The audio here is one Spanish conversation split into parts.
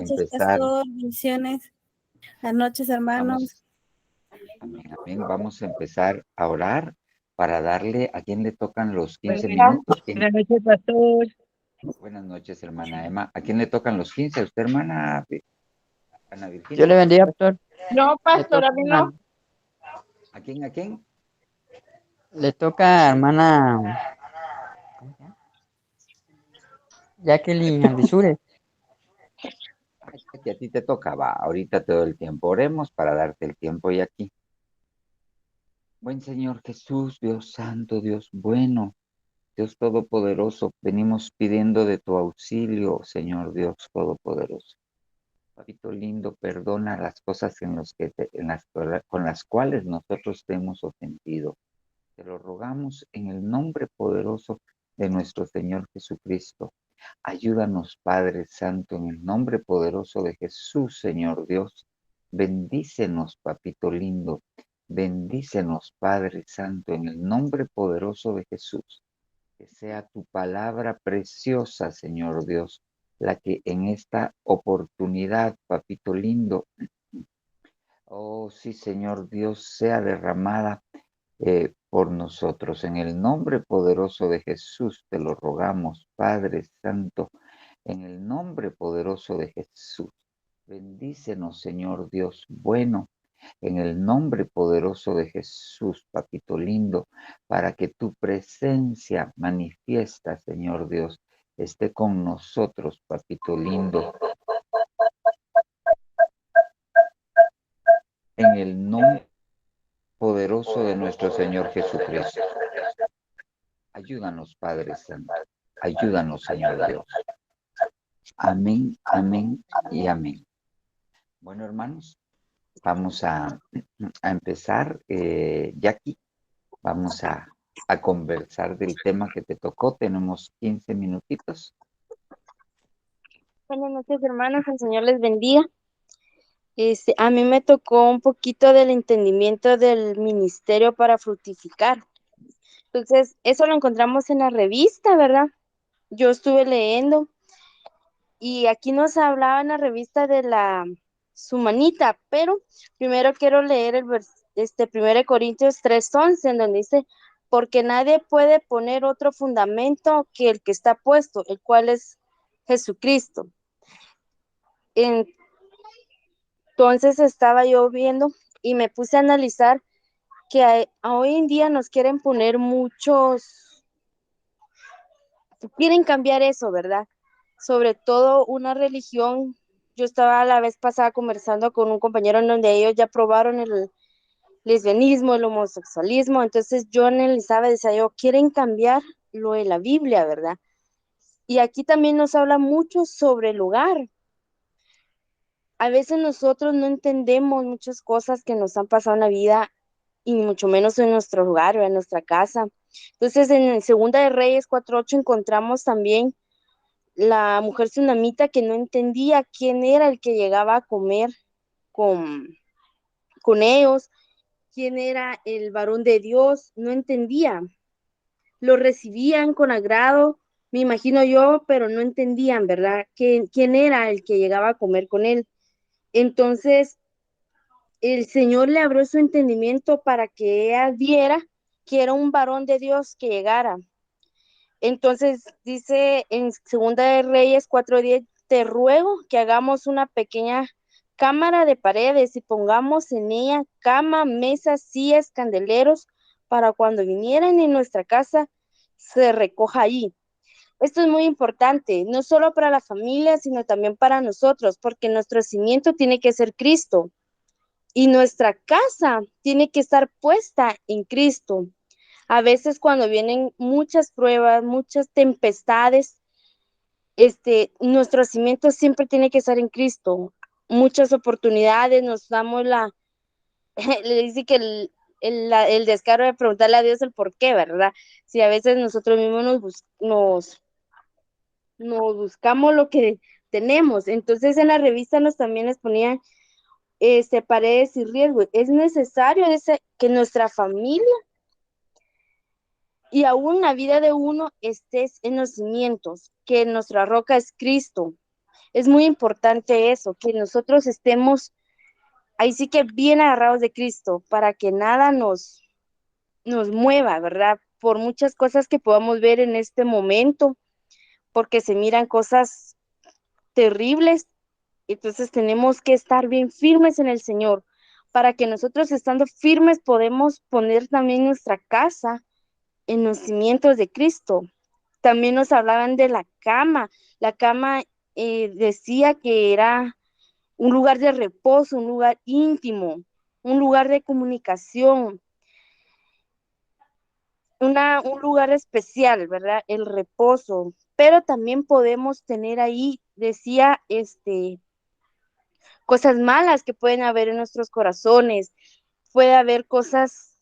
noches, empezar. pastor. Bendiciones. Buenas noches, hermanos. Vamos, amén, amén. Vamos a empezar a orar para darle a quien le tocan los 15 minutos. Buenas noches, pastor. Buenas noches, hermana Emma. ¿A quién le tocan los 15? ¿A usted, hermana Ana Yo Virginia? le bendiga, pastor. No, pastor, a mí no. ¿A quién? ¿A quién? Le toca a hermana ¿cómo se llama? Jacqueline Andisure. Ay, que a ti te tocaba. Ahorita te doy el tiempo. Oremos para darte el tiempo y aquí. Buen Señor Jesús, Dios Santo, Dios bueno, Dios Todopoderoso, venimos pidiendo de tu auxilio, Señor Dios Todopoderoso. Papito lindo, perdona las cosas con las cuales nosotros te hemos ofendido. Te lo rogamos en el nombre poderoso de nuestro Señor Jesucristo. Ayúdanos, Padre Santo, en el nombre poderoso de Jesús, Señor Dios. Bendícenos, Papito lindo. Bendícenos, Padre Santo, en el nombre poderoso de Jesús. Que sea tu palabra preciosa, Señor Dios, la que en esta oportunidad, Papito lindo, oh sí, Señor Dios, sea derramada por nosotros. En el nombre poderoso de Jesús te lo rogamos, Padre Santo, en el nombre poderoso de Jesús. Bendícenos, Señor Dios bueno, en el nombre poderoso de Jesús, Papito lindo, para que tu presencia manifiesta, Señor Dios, esté con nosotros, Papito lindo. En el nombre poderoso de nuestro Señor Jesucristo. Ayúdanos, Padre Santo. Ayúdanos, Señor Dios. Amén, amén y amén. Bueno, hermanos, vamos a empezar. Jackie, vamos a conversar del tema que te tocó. Tenemos 15 minutitos. Buenas noches, hermanos. El Señor les bendiga. A mí me tocó un poquito del entendimiento del ministerio para fructificar. Entonces, eso lo encontramos en la revista, ¿verdad? Yo estuve leyendo y aquí nos hablaba en la revista de la Sumanita, pero primero quiero leer el 1 Corintios 3:11, en donde dice, porque nadie puede poner otro fundamento que el que está puesto, el cual es Jesucristo. Entonces estaba yo viendo y me puse a analizar que hoy en día nos quieren poner quieren cambiar eso, ¿verdad? Sobre todo una religión. Yo estaba la vez pasada conversando con un compañero en donde ellos ya probaron el lesbianismo, el homosexualismo, entonces yo analizaba y decía yo, quieren cambiar lo de la Biblia, ¿verdad? Y aquí también nos habla mucho sobre el lugar. A veces nosotros no entendemos muchas cosas que nos han pasado en la vida y mucho menos en nuestro lugar o en nuestra casa. Entonces, en Segunda de Reyes 4:8 encontramos también la mujer tsunamita que no entendía quién era el que llegaba a comer con, con ellos, quién era el varón de Dios, no entendía. Lo recibían con agrado, me imagino yo, pero no entendían, ¿verdad? ¿Quién era el que llegaba a comer con él? Entonces, el Señor le abrió su entendimiento para que ella viera que era un varón de Dios que llegara. Entonces dice en Segunda de Reyes 4:10, te ruego que hagamos una pequeña cámara de paredes y pongamos en ella cama, mesas, sillas, candeleros, para cuando vinieran en nuestra casa se recoja allí. Esto es muy importante, no solo para la familia, sino también para nosotros, porque nuestro cimiento tiene que ser Cristo y nuestra casa tiene que estar puesta en Cristo. A veces cuando vienen muchas pruebas, muchas tempestades, nuestro cimiento siempre tiene que estar en Cristo. Muchas oportunidades nos damos le dice que el descaro de preguntarle a Dios el por qué, ¿verdad? Si a veces nosotros mismos nos buscamos lo que tenemos. Entonces en la revista también les ponían paredes y riesgos. Es necesario que nuestra familia y aún la vida de uno estés en los cimientos, que nuestra roca es Cristo. es muy importante eso, que nosotros estemos ahí sí que bien agarrados de Cristo, para que nada nos mueva, ¿verdad? Por muchas cosas que podamos ver en este momento, porque se miran cosas terribles, entonces tenemos que estar bien firmes en el Señor, para que nosotros estando firmes podemos poner también nuestra casa en los cimientos de Cristo. También nos hablaban de la cama decía que era un lugar de reposo, un lugar íntimo, un lugar de comunicación, un lugar especial, ¿verdad? El reposo, pero también podemos tener ahí, decía, cosas malas que pueden haber en nuestros corazones, puede haber cosas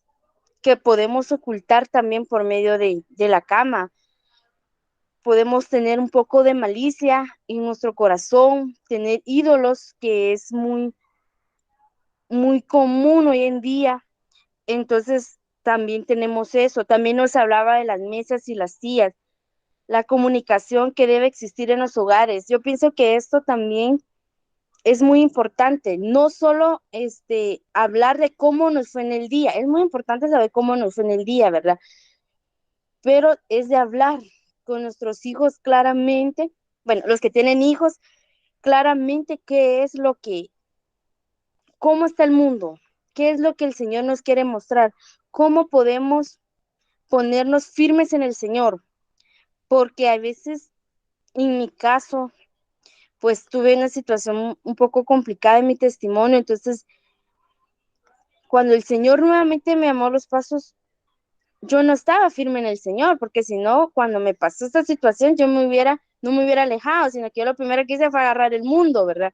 que podemos ocultar también por medio de la cama. Podemos tener un poco de malicia en nuestro corazón, tener ídolos, que es muy, muy común hoy en día. Entonces, también tenemos eso. También nos hablaba de las mesas y las sillas, la comunicación que debe existir en los hogares. Yo pienso que esto también es muy importante, no solo hablar de cómo nos fue en el día, es muy importante saber cómo nos fue en el día, ¿verdad? Pero es de hablar con nuestros hijos claramente, bueno, los que tienen hijos, claramente qué es lo que, cómo está el mundo, qué es lo que el Señor nos quiere mostrar, cómo podemos ponernos firmes en el Señor, porque a veces, en mi caso, pues tuve una situación un poco complicada en mi testimonio, entonces cuando el Señor nuevamente me amó los pasos, yo no estaba firme en el Señor, porque si no, cuando me pasó esta situación, no me hubiera alejado, sino que yo lo primero que hice fue agarrar el mundo, ¿verdad?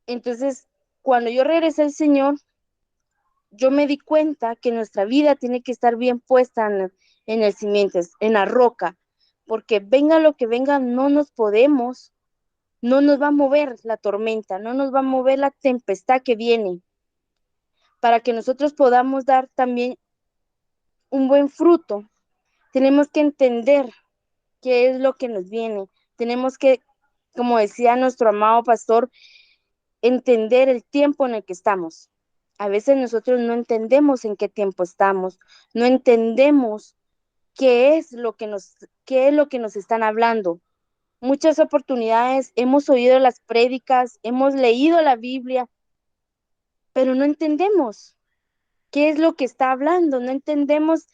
Entonces, cuando yo regresé al Señor, yo me di cuenta que nuestra vida tiene que estar bien puesta en el cimiento, en la roca, porque venga lo que venga, no nos va a mover la tormenta, no nos va a mover la tempestad que viene, para que nosotros podamos dar también un buen fruto. Tenemos que entender qué es lo que nos viene. Tenemos que, como decía nuestro amado pastor, entender el tiempo en el que estamos. A veces nosotros no entendemos en qué tiempo estamos, no entendemos qué es lo que nos están hablando. Muchas oportunidades hemos oído las prédicas, hemos leído la Biblia, pero no entendemos qué es lo que está hablando, no entendemos,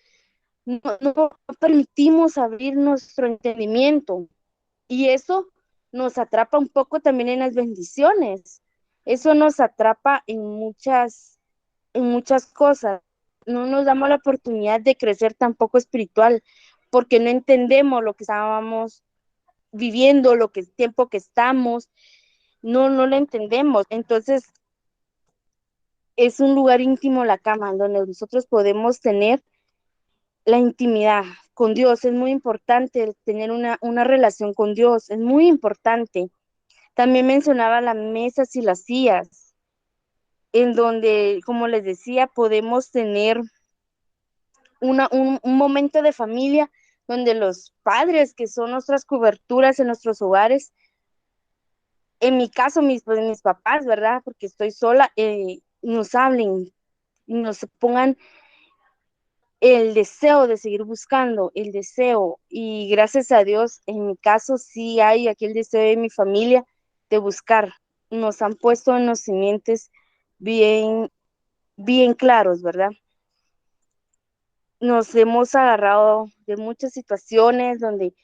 no permitimos abrir nuestro entendimiento. Y eso nos atrapa un poco también en las bendiciones. Eso nos atrapa en muchas cosas. No nos damos la oportunidad de crecer tampoco espiritual, porque no entendemos lo que estábamos viviendo, el tiempo que estamos, no lo entendemos. Entonces, es un lugar íntimo la cama, donde nosotros podemos tener la intimidad con Dios. Es muy importante tener una relación con Dios, es muy importante. También mencionaba las mesas y las sillas, en donde, como les decía, podemos tener un momento de familia donde los padres, que son nuestras coberturas en nuestros hogares, en mi caso, mis papás, ¿verdad? Porque estoy sola, nos hablen, nos pongan el deseo de seguir buscando, el deseo, y gracias a Dios, en mi caso sí hay aquel deseo de mi familia de buscar. Nos han puesto en los simientes bien, bien claros, ¿verdad? Nos hemos agarrado de muchas situaciones donde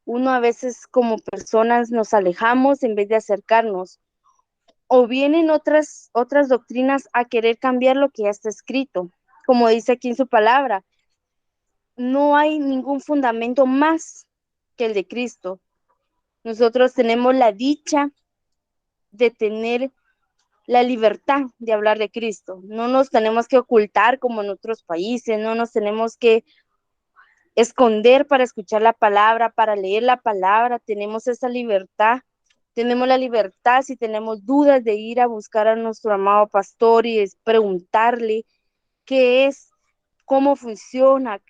uno a veces como personas nos alejamos en vez de acercarnos, o vienen otras doctrinas a querer cambiar lo que ya está escrito, como dice aquí en su palabra. No hay ningún fundamento más que el de Cristo. Nosotros tenemos la dicha de tener la libertad de hablar de Cristo. No nos tenemos que ocultar como en otros países, no nos tenemos que esconder para escuchar la palabra, para leer la palabra. Tenemos esa libertad. Tenemos la libertad, si tenemos dudas, de ir a buscar a nuestro amado pastor y preguntarle qué es, cómo funciona,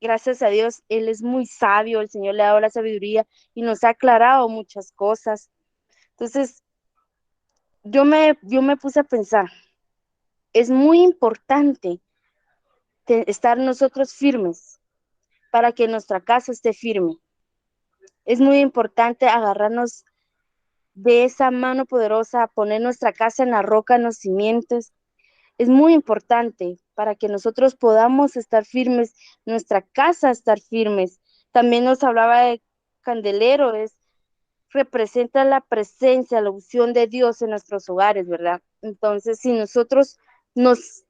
gracias a Dios, Él es muy sabio, el Señor le ha dado la sabiduría y nos ha aclarado muchas cosas. Entonces, yo me puse a pensar, es muy importante estar nosotros firmes para que nuestra casa esté firme. Es muy importante agarrarnos de esa mano poderosa, poner nuestra casa en la roca, en los cimientos. Es muy importante para que nosotros podamos estar firmes, nuestra casa estar firmes. También nos hablaba de candelero, representa la presencia, la unción de Dios en nuestros hogares, ¿verdad? Entonces, si nosotros nos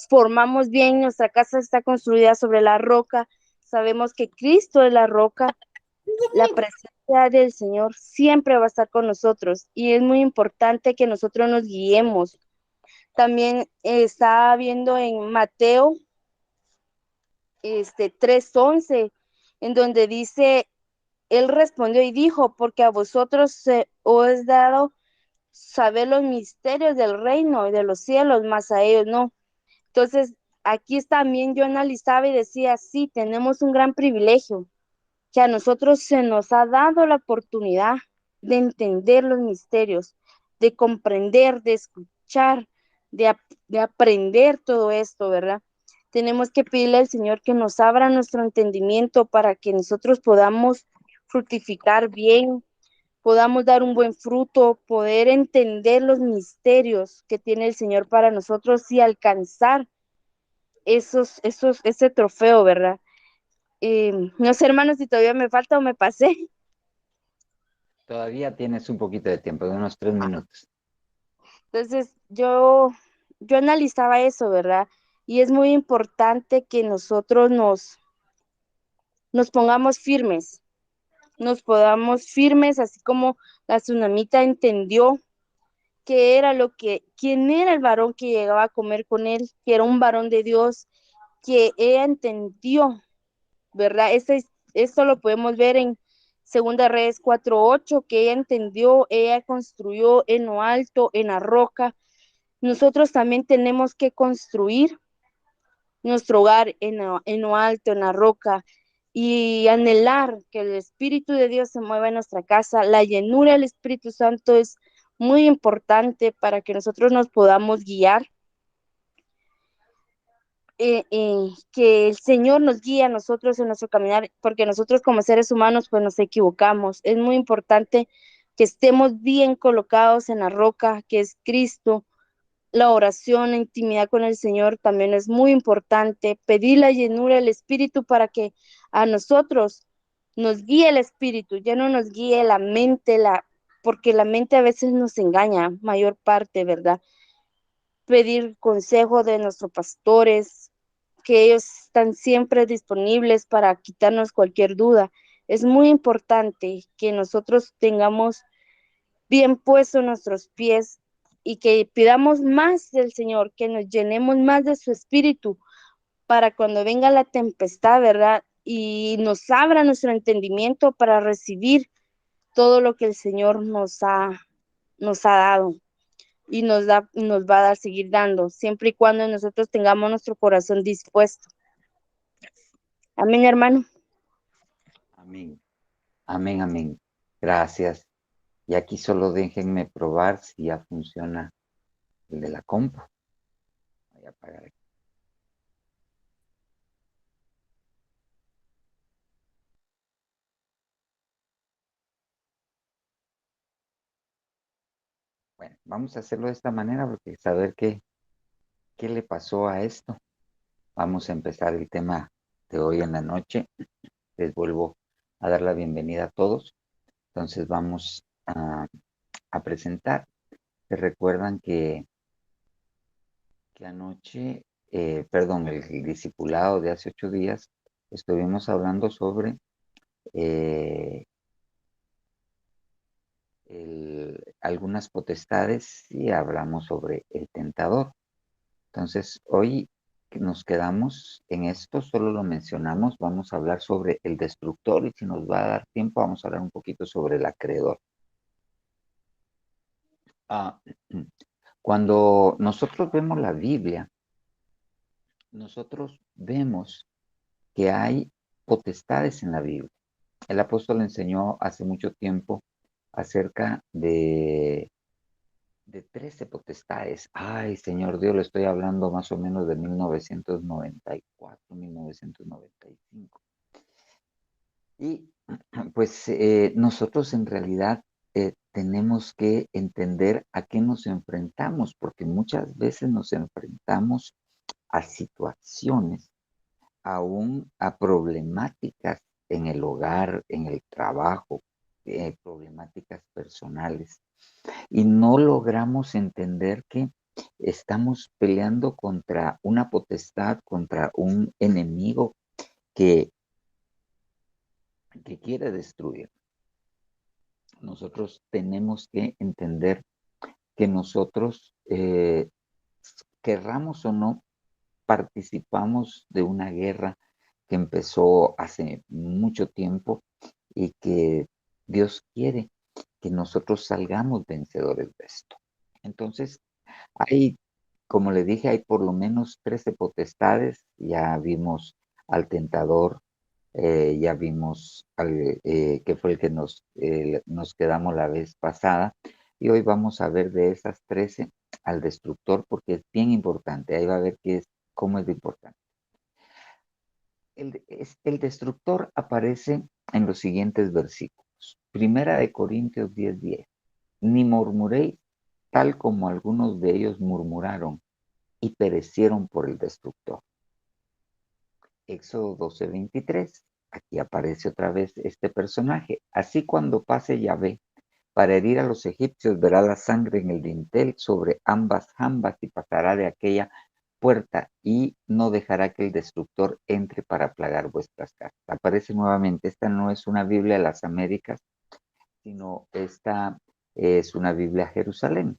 formamos bien, nuestra casa está construida sobre la roca, sabemos que Cristo es la roca, la presencia del Señor siempre va a estar con nosotros y es muy importante que nosotros nos guiemos. También estaba viendo en Mateo 3:11, en donde dice, él respondió y dijo, porque a vosotros os es dado saber los misterios del reino y de los cielos, mas a ellos no. Entonces, aquí también yo analizaba y decía, sí, tenemos un gran privilegio, que a nosotros se nos ha dado la oportunidad de entender los misterios, de comprender, de escuchar, de aprender todo esto, ¿verdad? Tenemos que pedirle al Señor que nos abra nuestro entendimiento para que nosotros podamos fructificar bien, podamos dar un buen fruto, poder entender los misterios que tiene el Señor para nosotros y alcanzar ese trofeo, ¿verdad? No sé, hermanos, si todavía me falta o me pasé. Todavía tienes un poquito de tiempo, de unos 3 minutos. Entonces, yo analizaba eso, ¿verdad? Y es muy importante que nosotros nos pongamos firmes, nos podamos firmes, así como la tsunamita entendió qué era quién era el varón que llegaba a comer con él, que era un varón de Dios, que ella entendió, ¿verdad? Esto lo podemos ver en Segunda Reyes 4:8, que ella entendió, ella construyó en lo alto, en la roca. Nosotros también tenemos que construir nuestro hogar en lo alto, en la roca, y anhelar que el Espíritu de Dios se mueva en nuestra casa. La llenura del Espíritu Santo es muy importante para que nosotros nos podamos guiar, que el Señor nos guíe a nosotros en nuestro caminar, porque nosotros como seres humanos pues nos equivocamos. Es muy importante que estemos bien colocados en la roca, que es Cristo. La oración, la intimidad con el Señor también es muy importante. Pedir la llenura del Espíritu para que a nosotros nos guíe el Espíritu, ya no nos guíe la mente, porque la mente a veces nos engaña, mayor parte, ¿verdad? Pedir consejo de nuestros pastores, que ellos están siempre disponibles para quitarnos cualquier duda. Es muy importante que nosotros tengamos bien puestos nuestros pies y que pidamos más del Señor, que nos llenemos más de su espíritu para cuando venga la tempestad, ¿verdad? Y nos abra nuestro entendimiento para recibir todo lo que el Señor nos ha dado y nos va a dar, seguir dando, siempre y cuando nosotros tengamos nuestro corazón dispuesto. Amén, hermano. Amén. Amén, amén. Gracias. Y aquí solo déjenme probar si ya funciona el de la compu. Voy a apagar aquí. Bueno, vamos a hacerlo de esta manera porque saber qué le pasó a esto. Vamos a empezar el tema de hoy en la noche. Les vuelvo a dar la bienvenida a todos. Entonces vamos a presentar. Se recuerdan que anoche, perdón, el discipulado de hace 8 días, estuvimos hablando sobre algunas potestades y hablamos sobre el tentador. Entonces, hoy nos quedamos en esto, solo lo mencionamos, vamos a hablar sobre el destructor y si nos va a dar tiempo, vamos a hablar un poquito sobre el acreedor. Cuando nosotros vemos la Biblia, nosotros vemos que hay potestades en la Biblia. El apóstol enseñó hace mucho tiempo acerca de 13 potestades. Ay, Señor Dios, le estoy hablando más o menos de 1994, 1995. Y pues nosotros en realidad tenemos que entender a qué nos enfrentamos, porque muchas veces nos enfrentamos a situaciones, aún a problemáticas en el hogar, en el trabajo, problemáticas personales, y no logramos entender que estamos peleando contra una potestad, contra un enemigo que quiere destruir. Nosotros tenemos que entender que nosotros, querramos o no, participamos de una guerra que empezó hace mucho tiempo y que Dios quiere que nosotros salgamos vencedores de esto. Entonces, hay, como le dije, hay por lo menos 13 potestades. Ya vimos al tentador, ya vimos que fue el que nos quedamos la vez pasada. Y hoy vamos a ver de esas 13 al destructor, porque es bien importante. Ahí va a ver cómo es de importante. El destructor aparece en los siguientes versículos. Primera de Corintios 10:10. Ni murmuréis tal como algunos de ellos murmuraron y perecieron por el destructor. Éxodo 12:23. Aquí aparece otra vez este personaje. Así cuando pase Yahvé para herir a los egipcios, verá la sangre en el dintel sobre ambas jambas y pasará de aquella puerta y no dejará que el destructor entre para plagar vuestras casas. Aparece nuevamente. Esta no es una Biblia de las Américas, sino esta es una Biblia Jerusalén.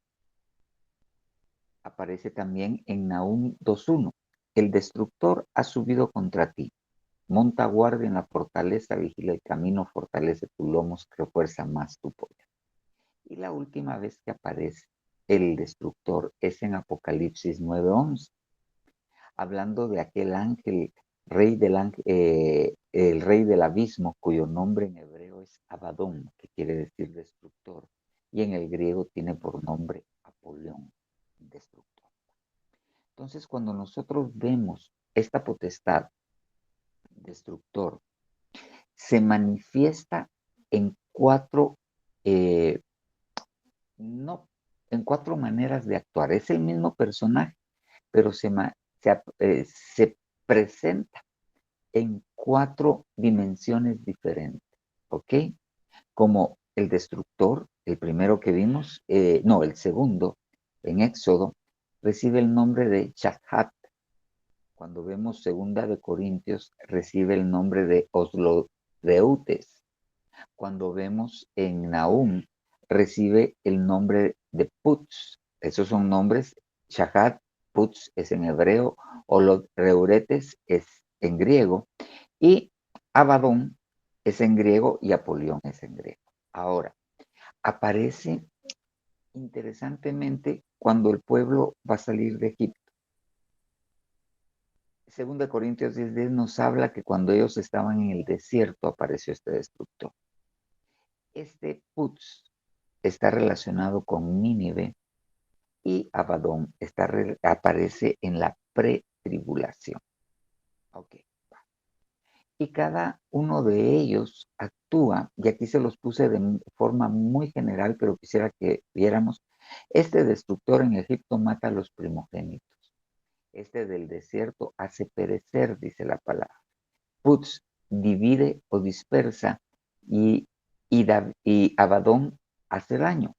Aparece también en Nahum 2:1. El destructor ha subido contra ti. Monta guardia en la fortaleza, vigila el camino, fortalece tus lomos, refuerza más tu poder. Y la última vez que aparece el destructor es en Apocalipsis 9:11, hablando de aquel ángel, el rey del abismo, cuyo nombre en hebreo es Abadón, que quiere decir destructor, y en el griego tiene por nombre Apolión, destructor. Entonces, cuando nosotros vemos esta potestad destructor, se manifiesta en no, en cuatro maneras de actuar. Es el mismo personaje, pero se presenta en cuatro dimensiones diferentes, ¿ok? Como el destructor, el primero que vimos, el segundo, en Éxodo, recibe el nombre de Shadhat. Cuando vemos Segunda de Corintios, recibe el nombre de Oslodeutes. Cuando vemos en Nahum, recibe el nombre de Putz. Esos son nombres. Shahad, Putz es en hebreo, Reuretes es en griego, y Abadón es en griego y Apolión es en griego. Ahora, aparece interesantemente cuando el pueblo va a salir de Egipto. Segunda Corintios 10:10 nos habla que cuando ellos estaban en el desierto apareció este destructor. Este Putz está relacionado con Nínive y Abadón aparece en la pretribulación. Ok. Y cada uno de ellos actúa, y aquí se los puse de forma muy general, pero quisiera que viéramos. Este destructor en Egipto mata a los primogénitos. Este del desierto hace perecer, dice la palabra. Putz divide o dispersa y Abadón hace daño.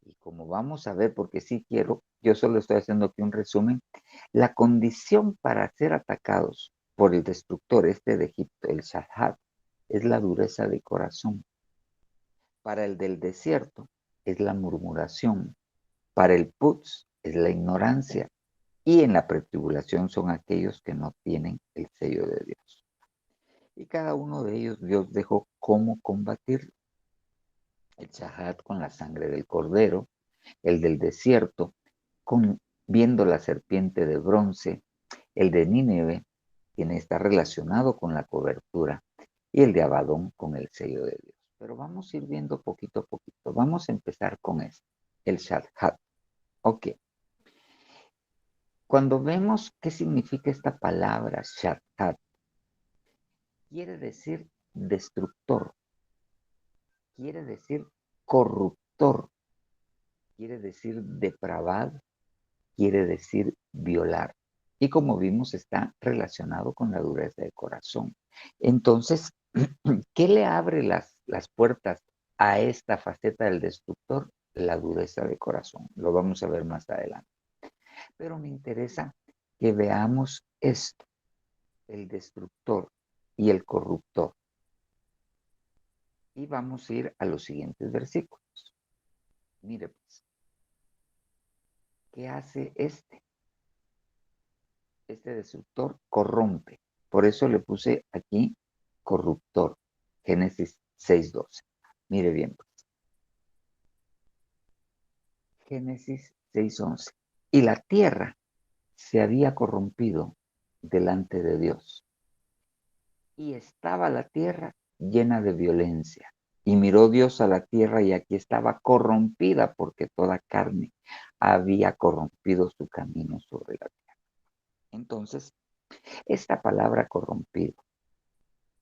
Y como vamos a ver, porque sí quiero, yo solo estoy haciendo aquí un resumen, la condición para ser atacados por el destructor este de Egipto, el Shadhat, es la dureza de corazón. Para el del desierto es la murmuración. Para el Putz es la ignorancia. Y en la pretribulación son aquellos que no tienen el sello de Dios. Y cada uno de ellos Dios dejó cómo combatirlo. El Shadhat con la sangre del cordero, el del desierto viendo la serpiente de bronce, el de Nínive está relacionado con la cobertura, y el de Abadón con el sello de Dios. Pero vamos a ir viendo poquito a poquito. Vamos a empezar con este, el Shadchat. Ok. Cuando vemos qué significa esta palabra Shadchat, quiere decir destructor, quiere decir corruptor, quiere decir depravado, quiere decir violar. Y como vimos, está relacionado con la dureza de corazón. Entonces, ¿qué le abre las puertas a esta faceta del destructor? La dureza de corazón. Lo vamos a ver más adelante. Pero me interesa que veamos esto, el destructor y el corruptor. Y vamos a ir a los siguientes versículos. Mire pues, ¿qué hace este? Este destructor corrompe. Por eso le puse aquí corruptor. Génesis 6:12. Mire bien pues. Génesis 6:11. Y la tierra se había corrompido delante de Dios. Y estaba la tierra llena de violencia. Y miró Dios a la tierra y aquí estaba corrompida porque toda carne había corrompido su camino sobre la tierra. Entonces, esta palabra corrompido,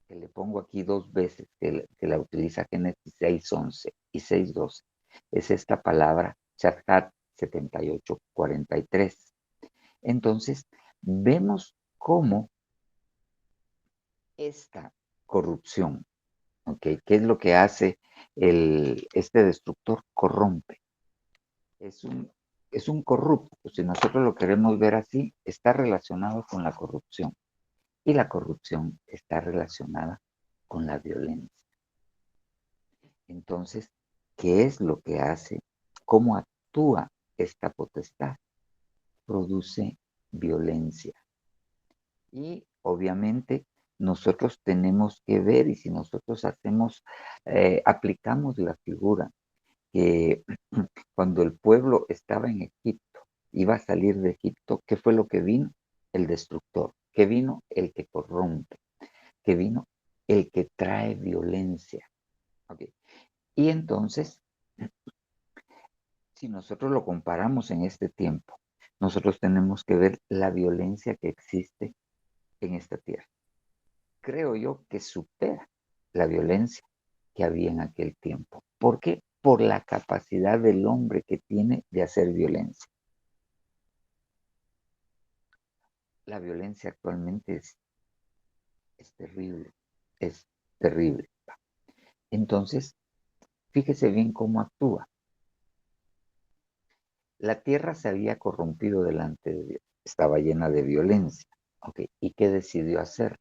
que le pongo aquí dos veces, que la utiliza Génesis 6:11 y 6:12, es esta palabra Shadchat 78:43. Entonces, vemos cómo esta corrupción, ¿ok? ¿Qué es lo que hace este destructor? Corrompe. Es un corrupto. Si nosotros lo queremos ver así, está relacionado con la corrupción. Y la corrupción está relacionada con la violencia. Entonces, ¿qué es lo que hace? ¿Cómo actúa esta potestad? Produce violencia. Y obviamente nosotros tenemos que ver, y si nosotros aplicamos la figura que cuando el pueblo estaba en Egipto, iba a salir de Egipto, ¿qué fue lo que vino? El destructor. ¿Qué vino? El que corrompe. ¿Qué vino? El que trae violencia. Okay. Y entonces, si nosotros lo comparamos en este tiempo, nosotros tenemos que ver la violencia que existe en esta tierra. Creo yo que supera la violencia que había en aquel tiempo. ¿Por qué? Por la capacidad del hombre que tiene de hacer violencia. La violencia actualmente es terrible, es terrible. Entonces, fíjese bien cómo actúa. La tierra se había corrompido delante de Dios, estaba llena de violencia. Okay. ¿Y qué decidió hacer?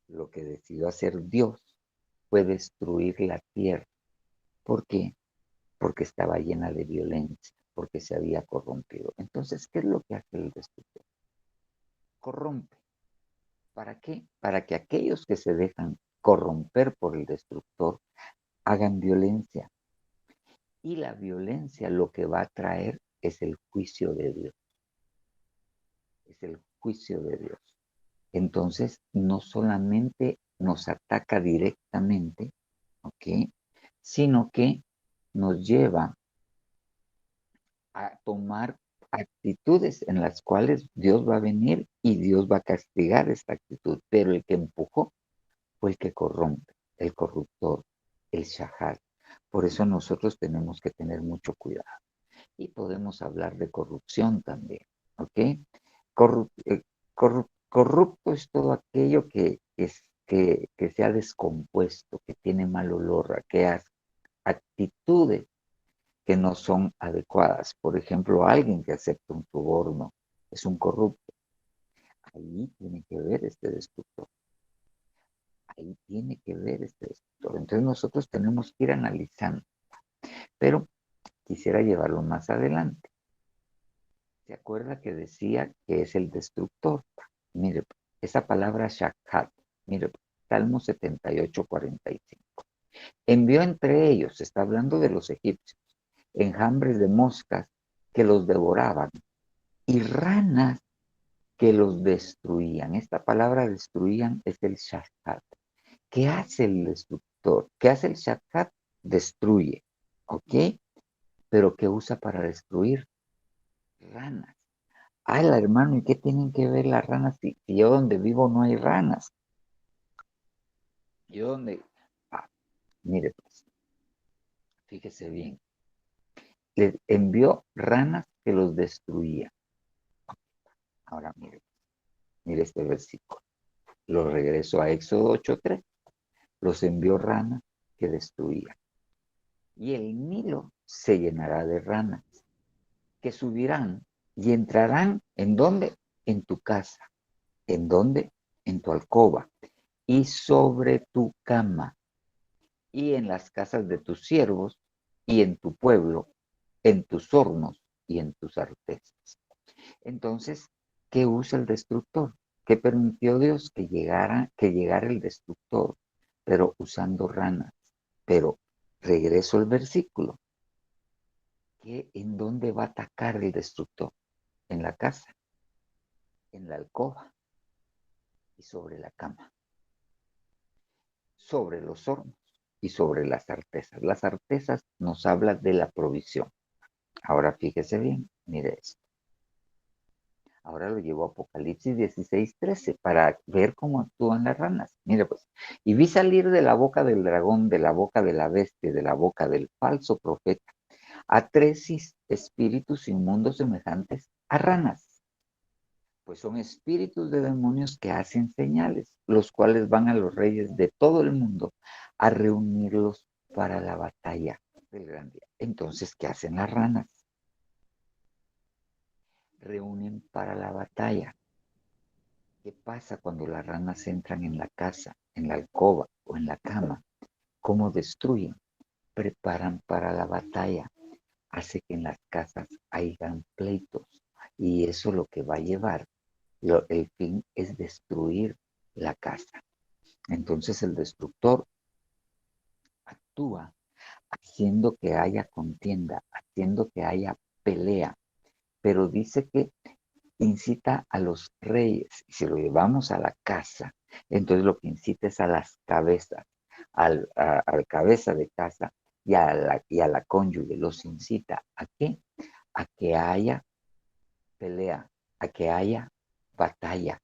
Lo que decidió hacer Dios fue destruir la tierra. ¿Por qué? Porque estaba llena de violencia, porque se había corrompido. Entonces, ¿qué es lo que hace el destructor? Corrompe. ¿Para qué? Para que aquellos que se dejan corromper por el destructor hagan violencia. Y la violencia lo que va a traer es el juicio de Dios. Es el juicio de Dios. Entonces, no solamente nos ataca directamente, ¿ok? Sino que nos lleva a tomar actitudes en las cuales Dios va a venir y Dios va a castigar esta actitud. Pero el que empujó fue el que corrompe, el corruptor, el shahar. Por eso nosotros tenemos que tener mucho cuidado. Y podemos hablar de corrupción también, ¿ok? Corrupto es todo aquello que se ha descompuesto, que tiene mal olor, aquellas actitudes que no son adecuadas. Por ejemplo, alguien que acepta un soborno es un corrupto. Ahí tiene que ver este destructor. Ahí tiene que ver este destructor. Entonces nosotros tenemos que ir analizando. Pero quisiera llevarlo más adelante. ¿Se acuerda que decía que es el destructor? Mire, esa palabra Shakhat, mire, Salmo 78:45. Envió entre ellos, está hablando de los egipcios, enjambres de moscas que los devoraban y ranas que los destruían. Esta palabra destruían es el shachat. ¿Qué hace el destructor? ¿Qué hace el shachat? Destruye, ¿ok? Pero ¿qué usa para destruir? Ranas. Ay, hermano, ¿y qué tienen que ver las ranas si yo donde vivo no hay ranas? Yo donde... mire pues, fíjese bien. Les envió ranas que los destruían. Ahora mire este versículo. Lo regreso a Éxodo 8:3. Los envió ranas que destruían. Y el Nilo se llenará de ranas, que subirán y entrarán, ¿en dónde? En tu casa. ¿En dónde? En tu alcoba. Y sobre tu cama. Y en las casas de tus siervos, y en tu pueblo, en tus hornos y en tus artesas. Entonces, ¿qué usa el destructor? ¿Qué permitió Dios? Que llegara el destructor, pero usando ranas. Pero regreso al versículo. ¿En dónde va a atacar el destructor? En la casa, en la alcoba y sobre la cama, sobre los hornos y sobre las artesas. Las artesas nos hablan de la provisión. Ahora fíjese bien, mire esto. Ahora lo llevo a Apocalipsis 16:13 para ver cómo actúan las ranas. Mire pues, y vi salir de la boca del dragón, de la boca de la bestia, de la boca del falso profeta, a 3 espíritus inmundos semejantes a ranas. Pues son espíritus de demonios que hacen señales, los cuales van a los reyes de todo el mundo a reunirlos para la batalla del gran día. Entonces, ¿qué hacen las ranas? Reúnen para la batalla. ¿Qué pasa cuando las ranas entran en la casa, en la alcoba o en la cama? ¿Cómo destruyen? Preparan para la batalla. Hace que en las casas hayan pleitos. Y eso lo que va a llevar, el fin es destruir la casa. Entonces el destructor actúa haciendo que haya contienda, haciendo que haya pelea. Pero dice que incita a los reyes. Y si lo llevamos a la casa, entonces lo que incita es a las cabezas, al cabeza de casa y a la cónyuge. Los incita ¿a qué? A que haya pelea, a que haya batalla.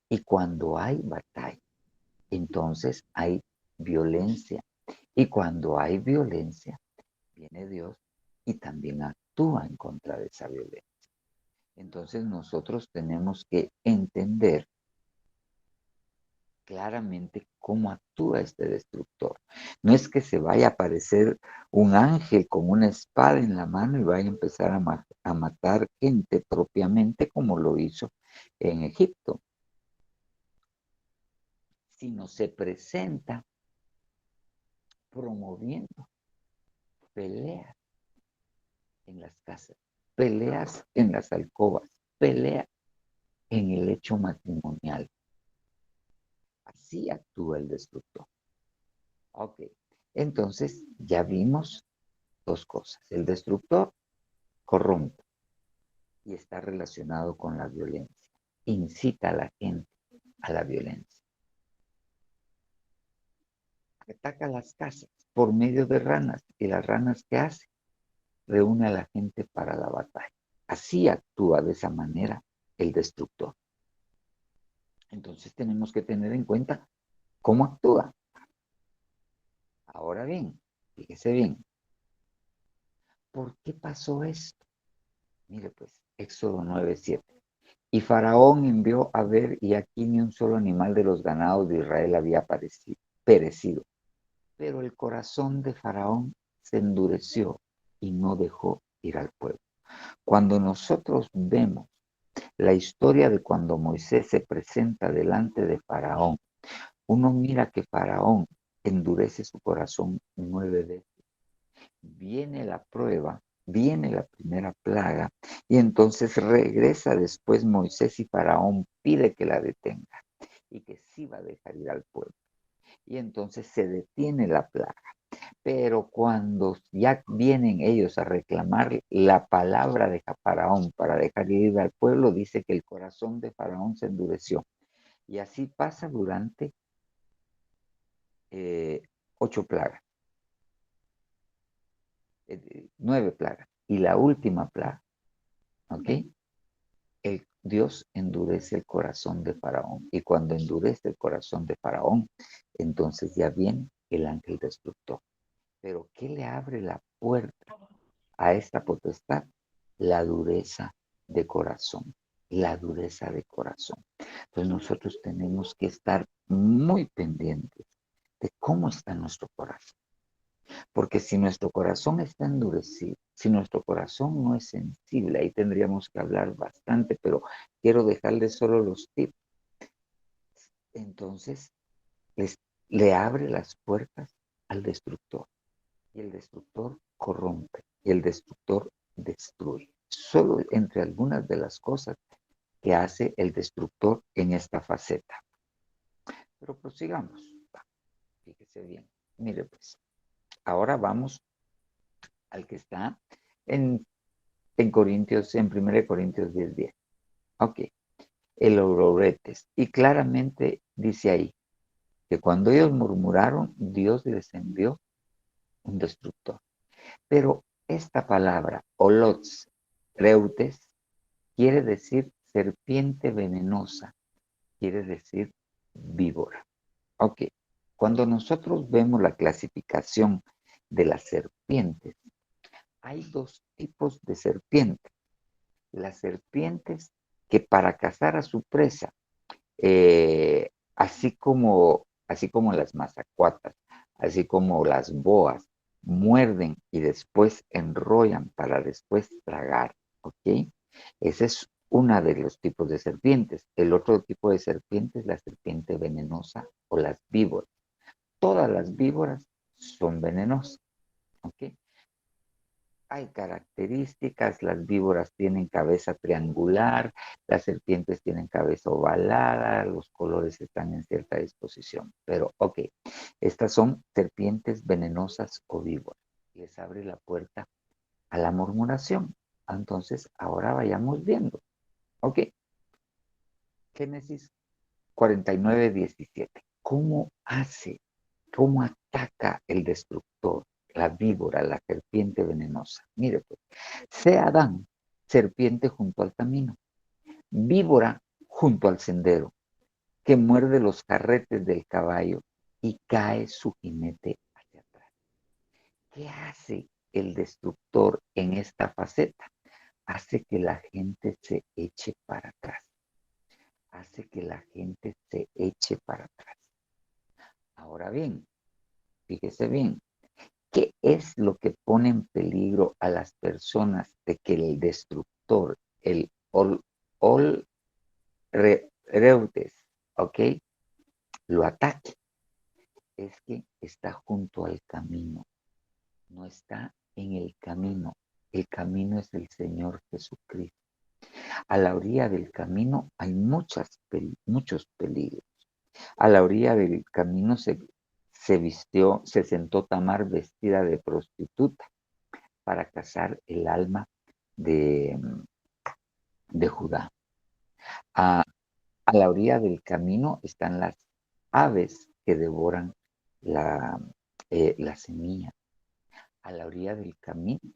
Y cuando hay batalla, entonces hay violencia. Y cuando hay violencia, viene Dios y también actúa en contra de esa violencia. Entonces nosotros tenemos que entender claramente cómo actúa este destructor. No es que se vaya a aparecer un ángel con una espada en la mano y vaya a empezar a matar gente propiamente como lo hizo en Egipto, sino se presenta promoviendo peleas en las casas, peleas en las alcobas, peleas en el hecho matrimonial. Así actúa el destructor. Ok, entonces ya vimos 2 cosas. El destructor corrompe y está relacionado con la violencia. Incita a la gente a la violencia. Ataca las casas por medio de ranas. ¿Y las ranas qué hace? Reúne a la gente para la batalla. Así actúa de esa manera el destructor. Entonces tenemos que tener en cuenta cómo actúa. Ahora bien, fíjese bien. ¿Por qué pasó esto? Mire pues, Éxodo 9:7. Y Faraón envió a ver, y aquí ni un solo animal de los ganados de Israel había perecido. Pero el corazón de Faraón se endureció y no dejó ir al pueblo. Cuando nosotros vemos la historia de cuando Moisés se presenta delante de Faraón, uno mira que Faraón endurece su corazón 9 veces. Viene la prueba, viene la primera plaga, y entonces regresa después Moisés y Faraón pide que la detenga y que sí va a dejar ir al pueblo. Y entonces se detiene la plaga. Pero cuando ya vienen ellos a reclamar la palabra de Faraón para dejar ir al pueblo, dice que el corazón de Faraón se endureció. Y así pasa durante 8 plagas, 9 plagas. Y la última plaga, ¿ok? Dios endurece el corazón de Faraón. Y cuando endurece el corazón de Faraón, entonces ya viene el ángel destructor. Pero ¿qué le abre la puerta a esta potestad? La dureza de corazón. La dureza de corazón. Entonces nosotros tenemos que estar muy pendientes de cómo está nuestro corazón. Porque si nuestro corazón está endurecido, si nuestro corazón no es sensible, ahí tendríamos que hablar bastante, pero quiero dejarles solo los tips. Entonces, le abre las puertas al destructor. Y el destructor corrompe. Y el destructor destruye. Solo entre algunas de las cosas que hace el destructor en esta faceta. Pero prosigamos. Fíjese bien. Mire pues. Ahora vamos al que está en Corintios, en 1 Corintios 10:10. Ok, el Ororetes. Y claramente dice ahí que cuando ellos murmuraron, Dios les envió un destructor. Pero esta palabra, olots, reutes, quiere decir serpiente venenosa, quiere decir víbora. Ok, cuando nosotros vemos la clasificación de las serpientes, hay 2 tipos de serpientes. Las serpientes que para cazar a su presa, así como las mazacuatas, así como las boas, muerden y después enrollan para después tragar, ¿ok? Ese es uno de los tipos de serpientes. El otro tipo de serpiente es la serpiente venenosa o las víboras. Todas las víboras son venenosas, ¿ok? Hay características, las víboras tienen cabeza triangular, las serpientes tienen cabeza ovalada, los colores están en cierta disposición. Pero, ok, estas son serpientes venenosas o víboras. Les abre la puerta a la murmuración. Entonces, ahora vayamos viendo. Ok, Génesis 49:17. ¿Cómo ataca el destructor, la víbora, la serpiente venenosa? Mire, pues, sea Adán, serpiente junto al camino, víbora junto al sendero, que muerde los carretes del caballo y cae su jinete hacia atrás. ¿Qué hace el destructor en esta faceta? Hace que la gente se eche para atrás. Hace que la gente se eche para atrás. Ahora bien, fíjese bien, ¿qué es lo que pone en peligro a las personas de que el destructor, el Reutes, ¿ok? Lo ataque? Es que está junto al camino, no está en el camino. El camino es el Señor Jesucristo. A la orilla del camino hay muchos peligros. A la orilla del camino se sentó Tamar vestida de prostituta para cazar el alma de Judá. A la orilla del camino están las aves que devoran la semilla. A la orilla del camino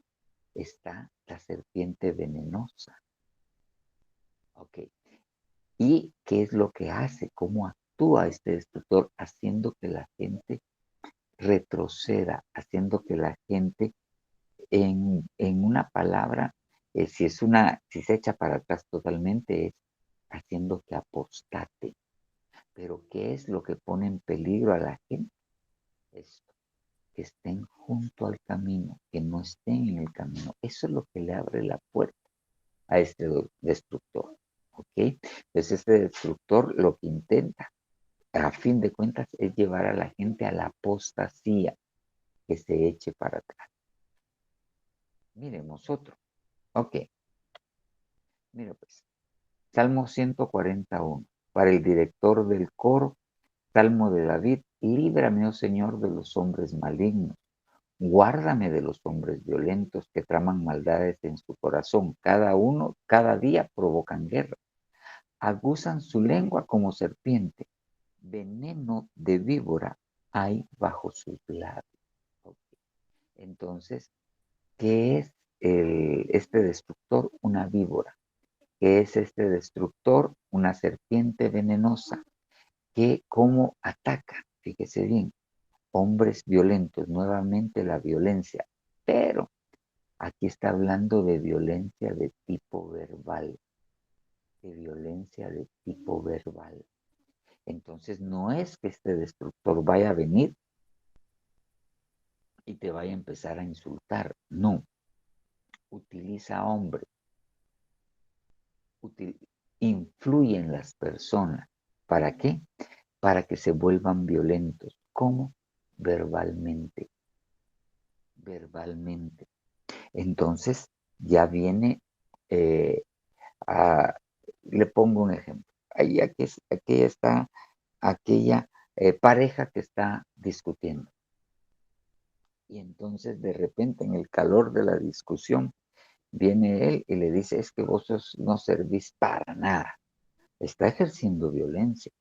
está la serpiente venenosa. Ok. ¿Y qué es lo que hace? ¿Cómo actúa este destructor? Haciendo que la gente retroceda, haciendo que la gente, en una palabra, si se echa para atrás totalmente, es haciendo que apostate. Pero ¿qué es lo que pone en peligro a la gente? Esto, que estén junto al camino, que no estén en el camino. Eso es lo que le abre la puerta a este destructor. ¿Ok? Entonces este destructor lo que intenta, a fin de cuentas, es llevar a la gente a la apostasía, que se eche para atrás. Miremos otro. Ok. Mira pues. Salmo 141. Para el director del coro, Salmo de David, líbrame, oh Señor, de los hombres malignos, Guárdame de los hombres violentos que traman maldades en su corazón. Cada uno, cada día provocan guerra. Aguzan su lengua como serpiente. Veneno de víbora hay bajo sus labios. Ok. Entonces, ¿qué es este destructor? Una víbora. ¿Qué es este destructor? Una serpiente venenosa. ¿Cómo ataca? Fíjese bien. Hombres violentos, nuevamente la violencia. Pero aquí está hablando de violencia de tipo verbal. De violencia de tipo verbal. Entonces, no es que este destructor vaya a venir y te vaya a empezar a insultar. No. Utiliza hombres. Influye en las personas. ¿Para qué? Para que se vuelvan violentos. ¿Cómo? Verbalmente. Verbalmente. Entonces, ya viene, le pongo un ejemplo. Ahí aquí está aquella pareja que está discutiendo. Y entonces, de repente, en el calor de la discusión, viene él y le dice, es que vos no servís para nada. Está ejerciendo violencia.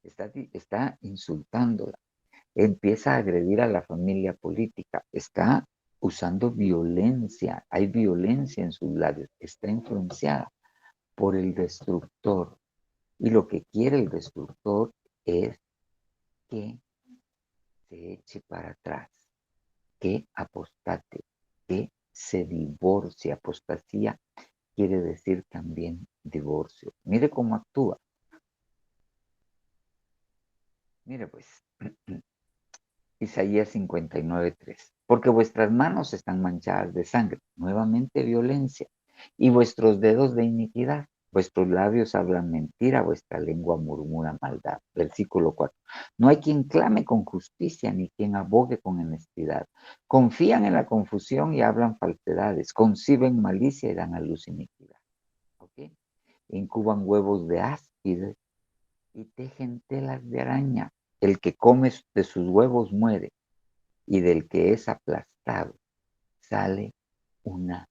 Está insultándola. Empieza a agredir a la familia política. Está usando violencia. Hay violencia en sus labios. Está influenciada por el destructor. Y lo que quiere el destructor es que se eche para atrás, que apostate, que se divorcie. Apostasía quiere decir también divorcio. Mire cómo actúa. Mire pues, Isaías 59:3. Porque vuestras manos están manchadas de sangre, nuevamente violencia, y vuestros dedos de iniquidad. Vuestros labios hablan mentira, vuestra lengua murmura maldad. Versículo 4. No hay quien clame con justicia, ni quien abogue con honestidad. Confían en la confusión y hablan falsedades. Conciben malicia y dan a luz iniquidad. ¿Ok? Incuban huevos de áspides y tejen telas de araña. El que come de sus huevos muere, y del que es aplastado sale una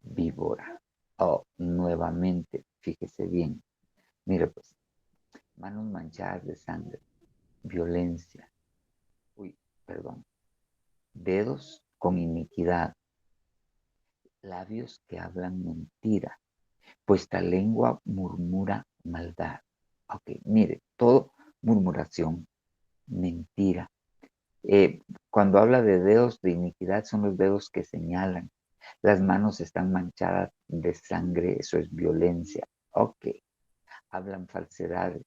víbora. Oh, nuevamente, fíjese bien. Mire pues, manos manchadas de sangre, violencia, dedos con iniquidad, labios que hablan mentira, vuestra lengua murmura maldad. Ok, mire, todo murmuración, mentira. Cuando habla de dedos de iniquidad, son los dedos que señalan. Las manos están manchadas de sangre, eso es violencia. Ok. Hablan falsedades.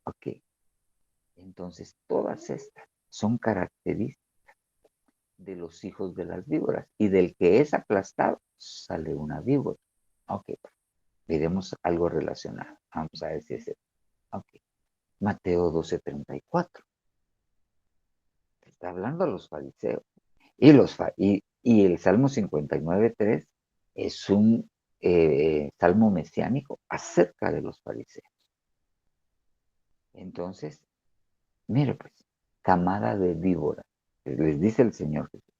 Ok. Entonces, todas estas son características de los hijos de las víboras. Y del que es aplastado, sale una víbora. Ok. Veremos algo relacionado. Vamos a ver si es eso. Ok. Mateo 12:34. Está hablando a los fariseos. Y el Salmo 59:3 es un salmo mesiánico acerca de los fariseos. Entonces, mire pues, camada de víboras, les dice el Señor Jesús,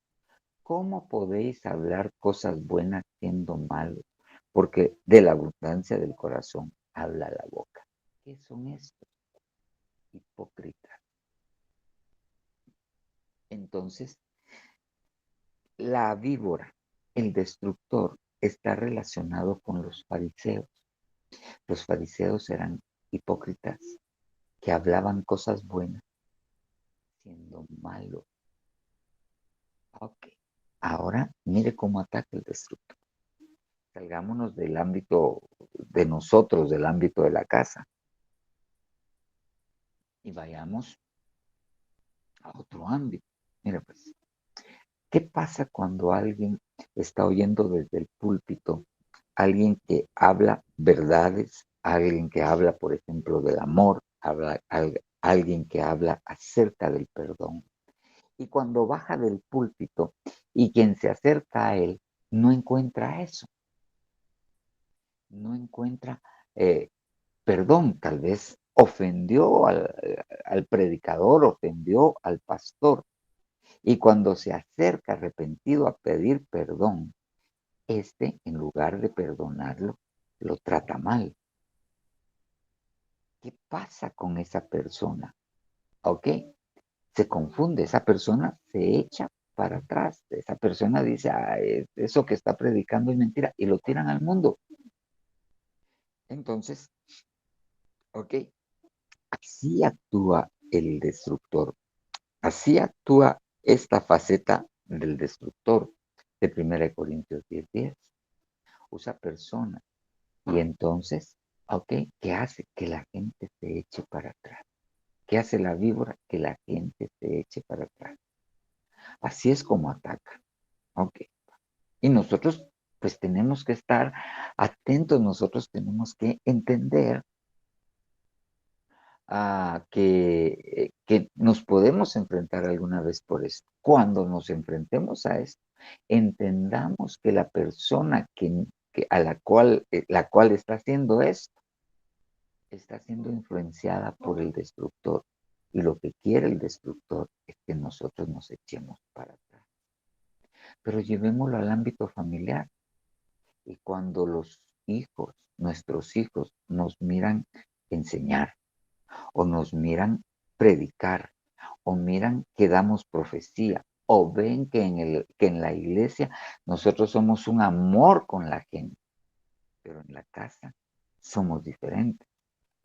¿cómo podéis hablar cosas buenas siendo malos? Porque de la abundancia del corazón habla la boca. ¿Qué son estos? Hipócritas. Entonces, la víbora, el destructor, está relacionado con los fariseos. Los fariseos eran hipócritas que hablaban cosas buenas siendo malos. Ok. Ahora mire cómo ataca el destructor. Salgámonos del ámbito de nosotros, del ámbito de la casa, y vayamos a otro ámbito. Mira pues, ¿qué pasa cuando alguien está oyendo desde el púlpito, alguien que habla verdades, alguien que habla, por ejemplo, del amor, alguien que habla acerca del perdón? Y cuando baja del púlpito y quien se acerca a él no encuentra eso, no encuentra perdón, tal vez ofendió al predicador, ofendió al pastor. Y cuando se acerca arrepentido a pedir perdón, en lugar de perdonarlo, lo trata mal. ¿Qué pasa con esa persona? ¿Ok? Se confunde, esa persona se echa para atrás, esa persona dice, eso que está predicando es mentira, y lo tiran al mundo. Entonces, ¿ok? Así actúa el destructor, así actúa esta faceta del destructor de 1 Corintios 10:10. Usa personas y entonces, ¿ok? ¿Qué hace? Que la gente se eche para atrás. ¿Qué hace la víbora? Que la gente se eche para atrás. Así es como ataca. ¿Ok? Y nosotros pues tenemos que estar atentos, nosotros tenemos que entender que nos podemos enfrentar alguna vez por esto. Cuando nos enfrentemos a esto, entendamos que la persona a la cual está haciendo esto, está siendo influenciada por el destructor. Y lo que quiere el destructor es que nosotros nos echemos para atrás. Pero llevémoslo al ámbito familiar. Y cuando los hijos, nuestros hijos, nos miran enseñar, o nos miran predicar, o miran que damos profecía, o ven que en la iglesia nosotros somos un amor con la gente, pero en la casa somos diferentes.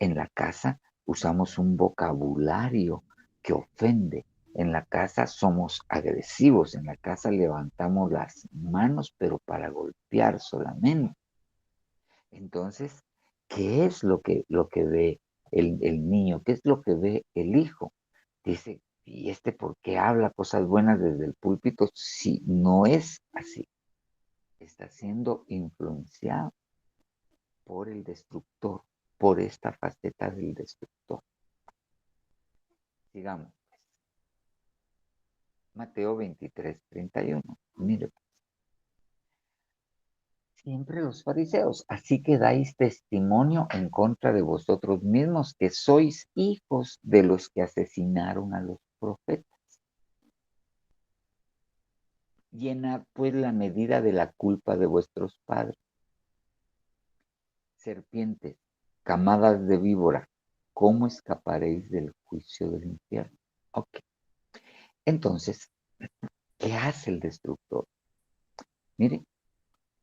En la casa usamos un vocabulario que ofende. En la casa somos agresivos. En la casa levantamos las manos, pero para golpear solamente. Entonces, ¿qué es lo que ve el niño? ¿Qué es lo que ve el hijo? Dice, ¿y por qué habla cosas buenas desde el púlpito si no es así? Está siendo influenciado por el destructor, por esta faceta del destructor. Sigamos. Mateo 23:31. Mire, siempre los fariseos, así que dais testimonio en contra de vosotros mismos que sois hijos de los que asesinaron a los profetas. Llenad pues la medida de la culpa de vuestros padres. Serpientes, camadas de víbora, ¿cómo escaparéis del juicio del infierno? Ok. Entonces, ¿qué hace el destructor? Mire,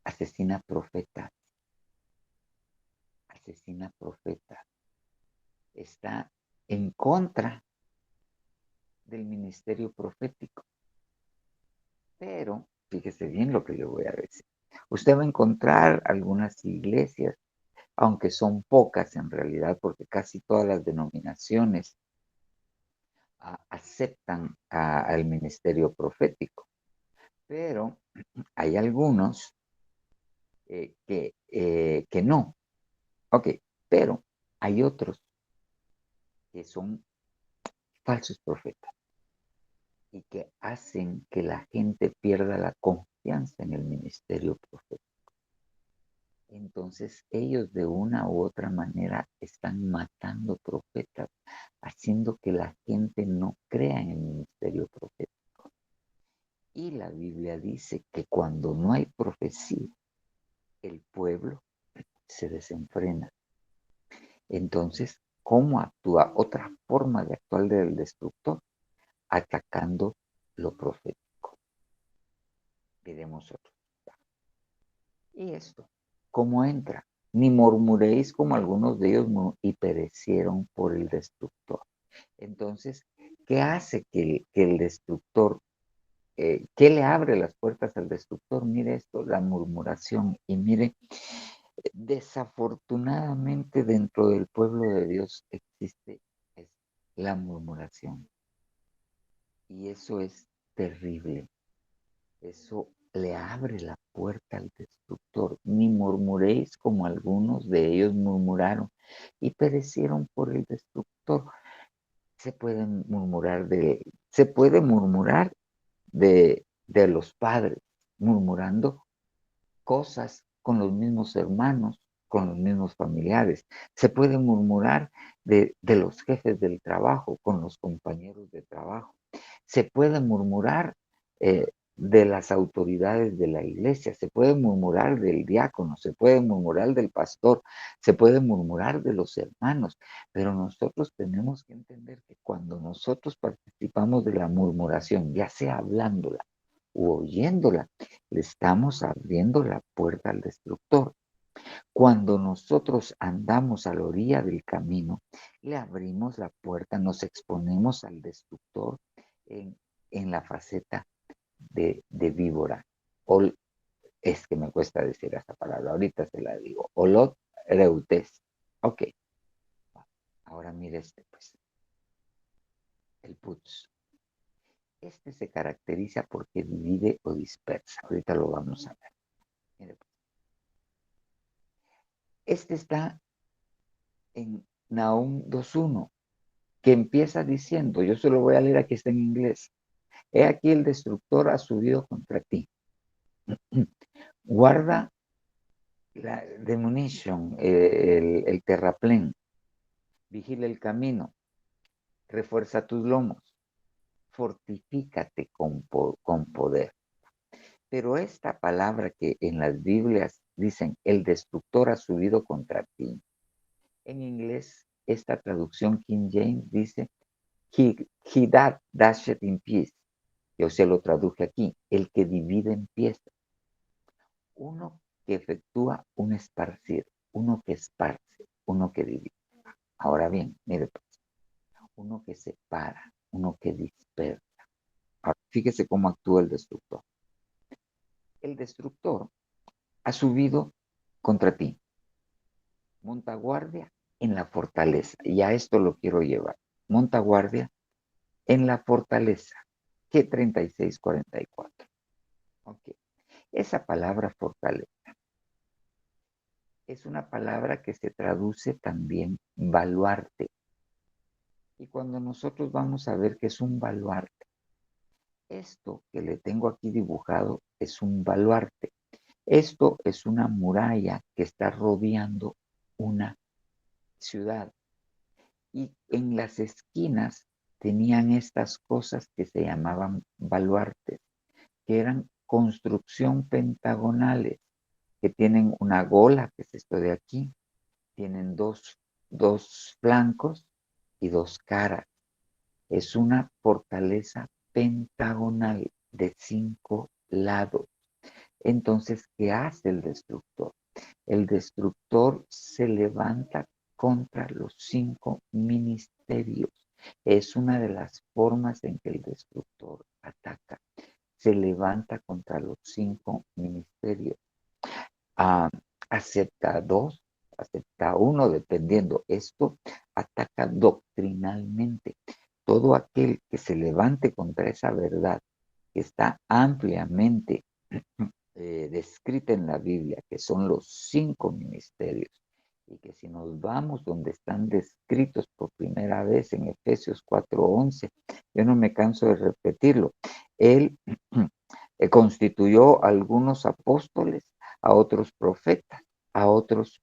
asesina profetas. Asesina profetas. Está en contra del ministerio profético. Pero, fíjese bien lo que le voy a decir. Usted va a encontrar algunas iglesias, aunque son pocas en realidad, porque casi todas las denominaciones aceptan al ministerio profético. Pero hay algunos que no. Ok, pero hay otros que son falsos profetas y que hacen que la gente pierda la confianza en el ministerio profético. Entonces ellos de una u otra manera están matando profetas, haciendo que la gente no crea en el ministerio profético. Y la Biblia dice que cuando no hay profecía, el pueblo se desenfrena. Entonces, ¿cómo actúa? Otra forma de actuar del destructor, atacando lo profético. Veremos otro. Y esto, ¿cómo entra? Ni murmuréis como algunos de ellos y perecieron por el destructor. Entonces, ¿qué hace que el destructor, qué le abre las puertas al destructor? Mire esto, la murmuración. Y mire, desafortunadamente dentro del pueblo de Dios existe la murmuración. Y eso es terrible. Eso le abre la puerta al destructor. Ni murmuréis como algunos de ellos murmuraron y perecieron por el destructor. Se puede murmurar de los padres, murmurando cosas con los mismos hermanos, con los mismos familiares. Se puede murmurar de los jefes del trabajo, con los compañeros de trabajo. Se puede murmurar de las autoridades de la iglesia, se puede murmurar del diácono, se puede murmurar del pastor, se puede murmurar de los hermanos, pero nosotros tenemos que entender que cuando nosotros participamos de la murmuración, ya sea hablándola u oyéndola, le estamos abriendo la puerta al destructor. Cuando nosotros andamos a la orilla del camino, le abrimos la puerta, nos exponemos al destructor en la faceta de víbora. Es que me cuesta decir esa palabra, ahorita se la digo. Olot reutes. Ok. Ahora mire pues. El putz. Este se caracteriza porque divide o dispersa. Ahorita lo vamos a ver. Mire pues. Este está en Nahum 2:1, que empieza diciendo, yo se lo voy a leer, aquí está en inglés. He aquí el destructor ha subido contra ti. Guarda la demolition, el terraplén. Vigila el camino. Refuerza tus lomos. Fortifícate con poder. Pero esta palabra que en las Biblias dicen, el destructor ha subido contra ti. En inglés, esta traducción King James dice, he that dashed in peace. Yo se lo traduje aquí, el que divide en piezas. Uno que efectúa un esparcir, uno que esparce, uno que divide. Ahora bien, mire pues, uno que separa, uno que dispersa. Ahora, fíjese cómo actúa el destructor. El destructor ha subido contra ti. Monta guardia en la fortaleza. Y a esto lo quiero llevar. Monta guardia en la fortaleza. G3644. Ok. Esa palabra fortaleza es una palabra que se traduce también baluarte. Y cuando nosotros vamos a ver que es un baluarte, esto que le tengo aquí dibujado es un baluarte. Esto es una muralla que está rodeando una ciudad. Y en las esquinas tenían estas cosas que se llamaban baluartes, que eran construcción pentagonales, que tienen una gola, que es esto de aquí, tienen dos flancos y dos caras. Es una fortaleza pentagonal de 5 lados. Entonces, ¿qué hace el destructor? El destructor se levanta contra los 5 ministerios. Es una de las formas en que el destructor ataca. Se levanta contra los 5 ministerios. Acepta 2, acepta 1, dependiendo. Esto ataca doctrinalmente. Todo aquel que se levante contra esa verdad que está ampliamente descrita en la Biblia, que son los 5 ministerios, y que si nos vamos donde están descritos por primera vez en Efesios 4:11, yo no me canso de repetirlo, él constituyó a algunos apóstoles, a otros profetas, a otros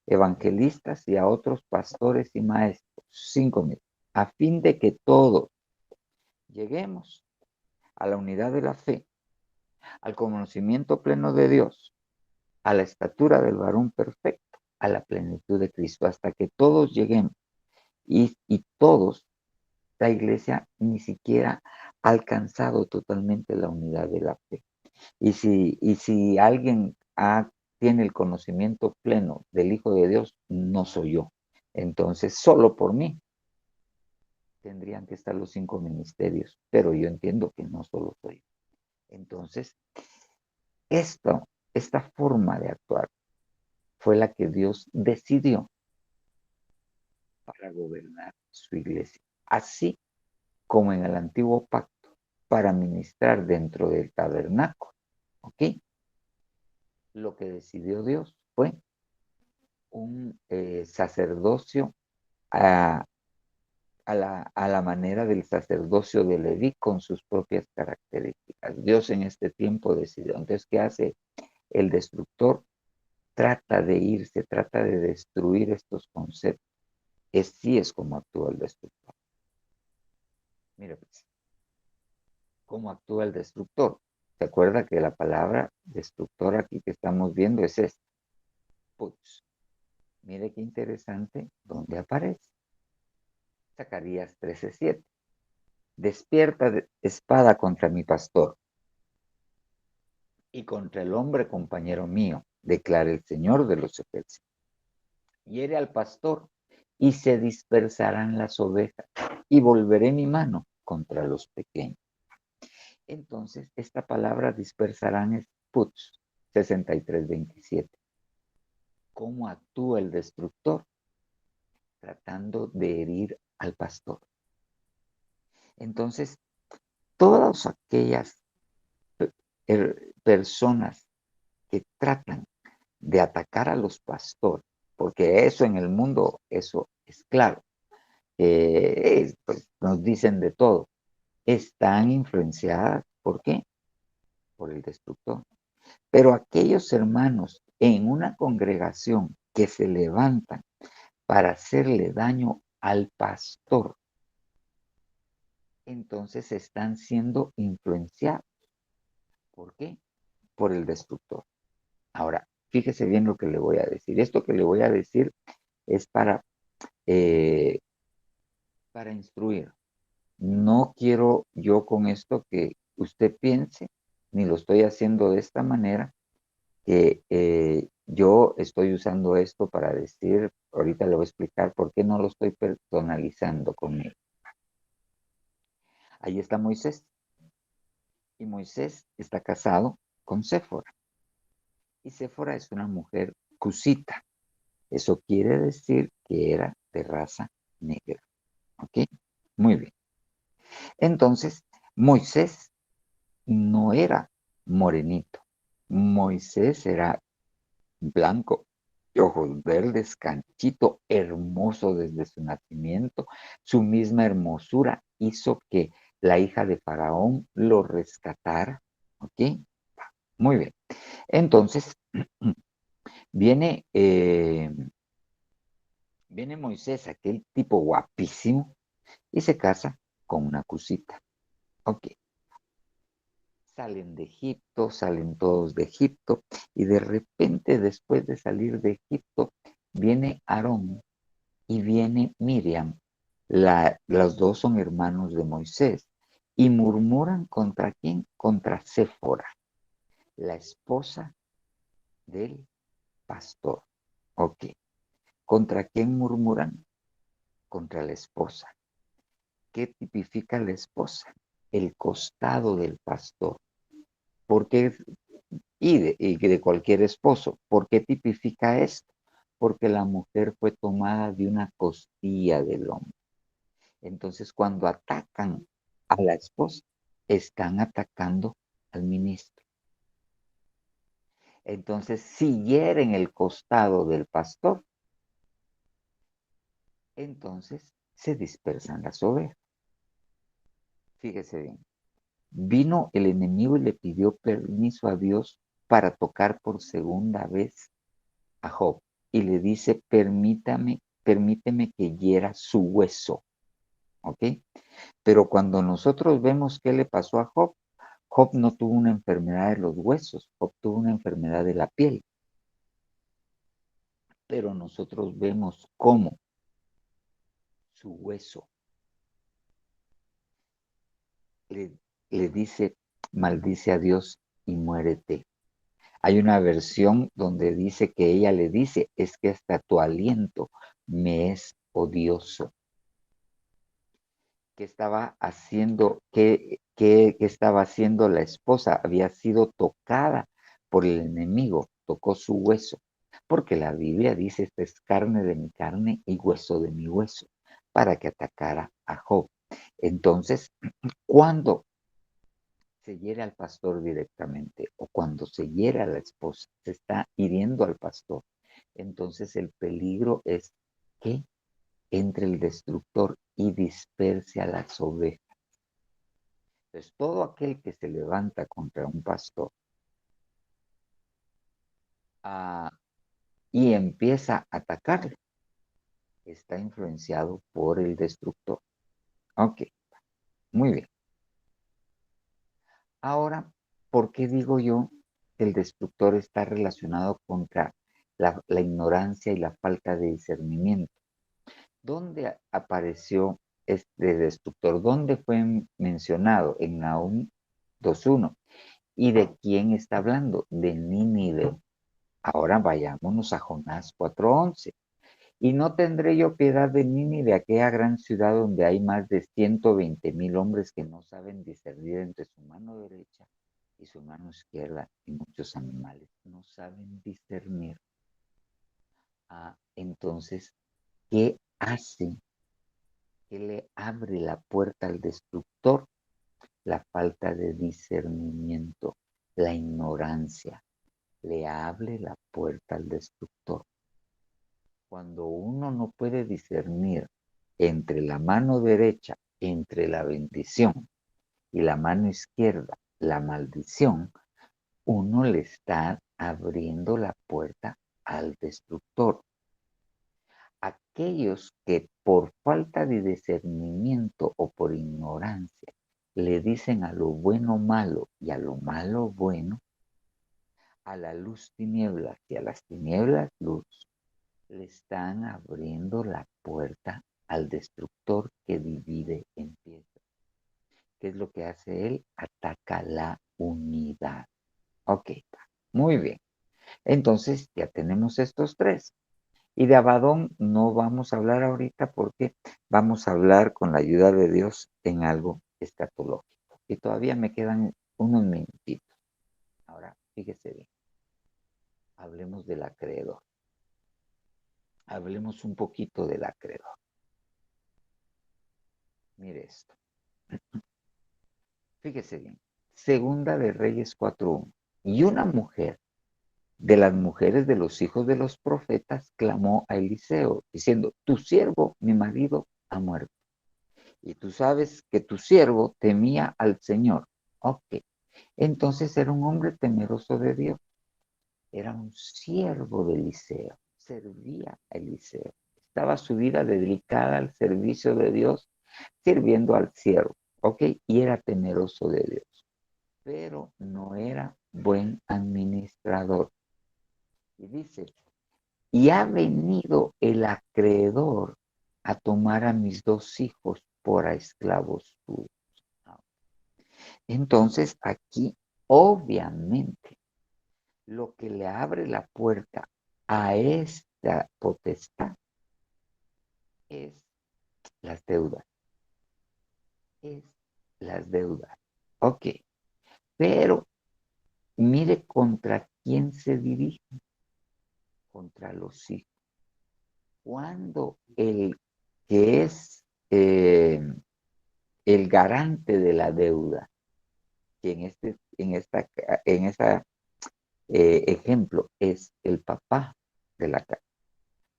evangelistas y a otros pastores y maestros, 5,000, a fin de que todos lleguemos a la unidad de la fe, al conocimiento pleno de Dios, a la estatura del varón perfecto, a la plenitud de Cristo, hasta que todos lleguemos. Y todos, la iglesia ni siquiera ha alcanzado totalmente la unidad de la fe. Y si alguien tiene el conocimiento pleno del Hijo de Dios, no soy yo. Entonces, solo por mí tendrían que estar los 5 ministerios, pero yo entiendo que no solo soy yo. Entonces, esta forma de actuar fue la que Dios decidió para gobernar su iglesia, así como en el antiguo pacto, para ministrar dentro del tabernáculo. ¿Ok? Lo que decidió Dios fue un sacerdocio a la manera del sacerdocio de Leví, con sus propias características. Dios en este tiempo decidió. Entonces, ¿qué hace el destructor? Trata de irse, trata de destruir estos conceptos. Sí es como actúa el destructor. Mira, pues, ¿Cómo actúa el destructor? ¿Se acuerda que la palabra destructor aquí que estamos viendo es esta? Puts. Mire qué interesante dónde aparece. Zacarías 13:7. Despierta espada contra mi pastor y contra el hombre compañero mío, declara el Señor de los ejércitos. Hiere al pastor y se dispersarán las ovejas y volveré mi mano contra los pequeños. Entonces, esta palabra dispersarán es puts, 63:27. ¿Cómo actúa el destructor? Tratando de herir al pastor. Entonces, todas aquellas personas que tratan de atacar a los pastores, porque eso en el mundo, eso es claro, pues, nos dicen de todo, están influenciadas, ¿por qué? Por el destructor. Pero aquellos hermanos en una congregación que se levantan para hacerle daño al pastor, entonces están siendo influenciados. ¿Por qué? Por el destructor. Ahora, fíjese bien lo que le voy a decir. Esto que le voy a decir es para instruir. No quiero yo con esto que usted piense, ni lo estoy haciendo de esta manera, que yo estoy usando esto para decir, ahorita le voy a explicar por qué no lo estoy personalizando conmigo. Ahí está Moisés. Y Moisés está casado con Séfora. Y Séfora es una mujer cusita. Eso quiere decir que era de raza negra. ¿Ok? Muy bien. Entonces, Moisés no era morenito. Moisés era blanco, de ojos verdes, canchito, hermoso desde su nacimiento. Su misma hermosura hizo que la hija de Faraón lo rescatara. ¿Ok? Muy bien. Entonces, viene, viene Moisés, aquel tipo guapísimo, y se casa con una cusita. Ok. Salen de Egipto, salen todos de Egipto, y de repente, después de salir de Egipto, viene Aarón y viene Miriam. Los dos son hermanos de Moisés, y murmuran ¿contra quién? Contra Séfora, la esposa del pastor. Ok. ¿Contra quién murmuran? Contra la esposa. ¿Qué tipifica la esposa? El costado del pastor. ¿Por qué? Y de cualquier esposo. ¿Por qué tipifica esto? Porque la mujer fue tomada de una costilla del hombre. Entonces, cuando atacan a la esposa, están atacando al ministro. Entonces, si hieren el costado del pastor, entonces se dispersan las ovejas. Fíjese bien. Vino el enemigo y le pidió permiso a Dios para tocar por segunda vez a Job. Y le dice, permíteme que hiera su hueso. ¿Ok? Pero cuando nosotros vemos qué le pasó a Job, Job no tuvo una enfermedad de los huesos, Job tuvo una enfermedad de la piel. Pero nosotros vemos cómo su hueso le dice, maldice a Dios y muérete. Hay una versión donde dice que ella le dice, es que hasta tu aliento me es odioso. ¿Qué estaba haciendo? ¿Qué estaba haciendo la esposa? Había sido tocada por el enemigo, tocó su hueso, porque la Biblia dice, esta es carne de mi carne y hueso de mi hueso, para que atacara a Job. Entonces, cuando se hiere al pastor directamente o cuando se hiere a la esposa, se está hiriendo al pastor. Entonces el peligro es que entre el destructor y disperse a las ovejas. Entonces todo aquel que se levanta contra un pastor y empieza a atacarle, está influenciado por el destructor. Ok, muy bien. Ahora, ¿por qué digo yo que el destructor está relacionado contra la ignorancia y la falta de discernimiento? ¿Dónde apareció este destructor? ¿Dónde fue mencionado? En Nahum 2:1. ¿Y de quién está hablando? De Nínive. Ahora vayámonos a Jonás 4:11. Y no tendré yo piedad de Nínive, aquella gran ciudad donde hay más de 120,000 hombres que no saben discernir entre su mano derecha y su mano izquierda, y muchos animales no saben discernir. Entonces, ¿qué hace? ¿Qué le abre la puerta al destructor? La falta de discernimiento, la ignorancia. Le abre la puerta al destructor. Cuando uno no puede discernir entre la mano derecha, entre la bendición, y la mano izquierda, la maldición, uno le está abriendo la puerta al destructor. Aquellos que por falta de discernimiento o por ignorancia le dicen a lo bueno malo y a lo malo bueno, a la luz tinieblas y a las tinieblas luz, le están abriendo la puerta al destructor que divide en piezas. ¿Qué es lo que hace él? Ataca la unidad. Ok, muy bien. Entonces ya tenemos estos tres. Y de Abadón no vamos a hablar ahorita porque vamos a hablar con la ayuda de Dios en algo escatológico. Y todavía me quedan unos minutitos. Ahora, fíjese bien. Hablemos del acreedor. Hablemos un poquito del acreedor. Mire esto. Fíjese bien. Segunda de Reyes 4:1. Y una mujer de las mujeres de los hijos de los profetas clamó a Eliseo, diciendo, tu siervo, mi marido, ha muerto. Y tú sabes que tu siervo temía al Señor. Ok. Entonces era un hombre temeroso de Dios. Era un siervo de Eliseo. Servía a Eliseo. Estaba su vida dedicada al servicio de Dios, sirviendo al siervo. Ok. Y era temeroso de Dios. Pero no era buen administrador. Y dice, y ha venido el acreedor a tomar a mis dos hijos por a esclavos suyos. Entonces, aquí, obviamente, lo que le abre la puerta a esta potestad es las deudas. Es las deudas. Ok, pero mire contra quién se dirige. Contra los hijos. Cuando el que es el garante de la deuda, que en ese ejemplo es el papá de la casa,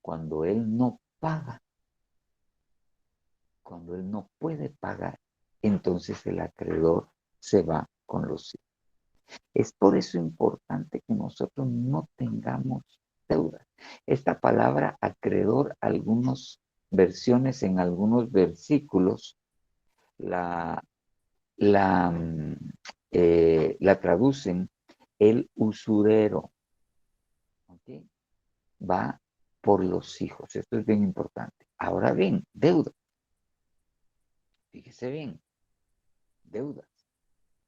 cuando él no paga, cuando él no puede pagar, entonces el acreedor se va con los hijos. Es por eso importante que nosotros no tengamos deudas. Esta palabra acreedor, algunas versiones en algunos versículos la traducen el usurero. ¿Okay? Va por los hijos. Esto es bien importante. Ahora bien, deuda. Fíjese bien. Deudas.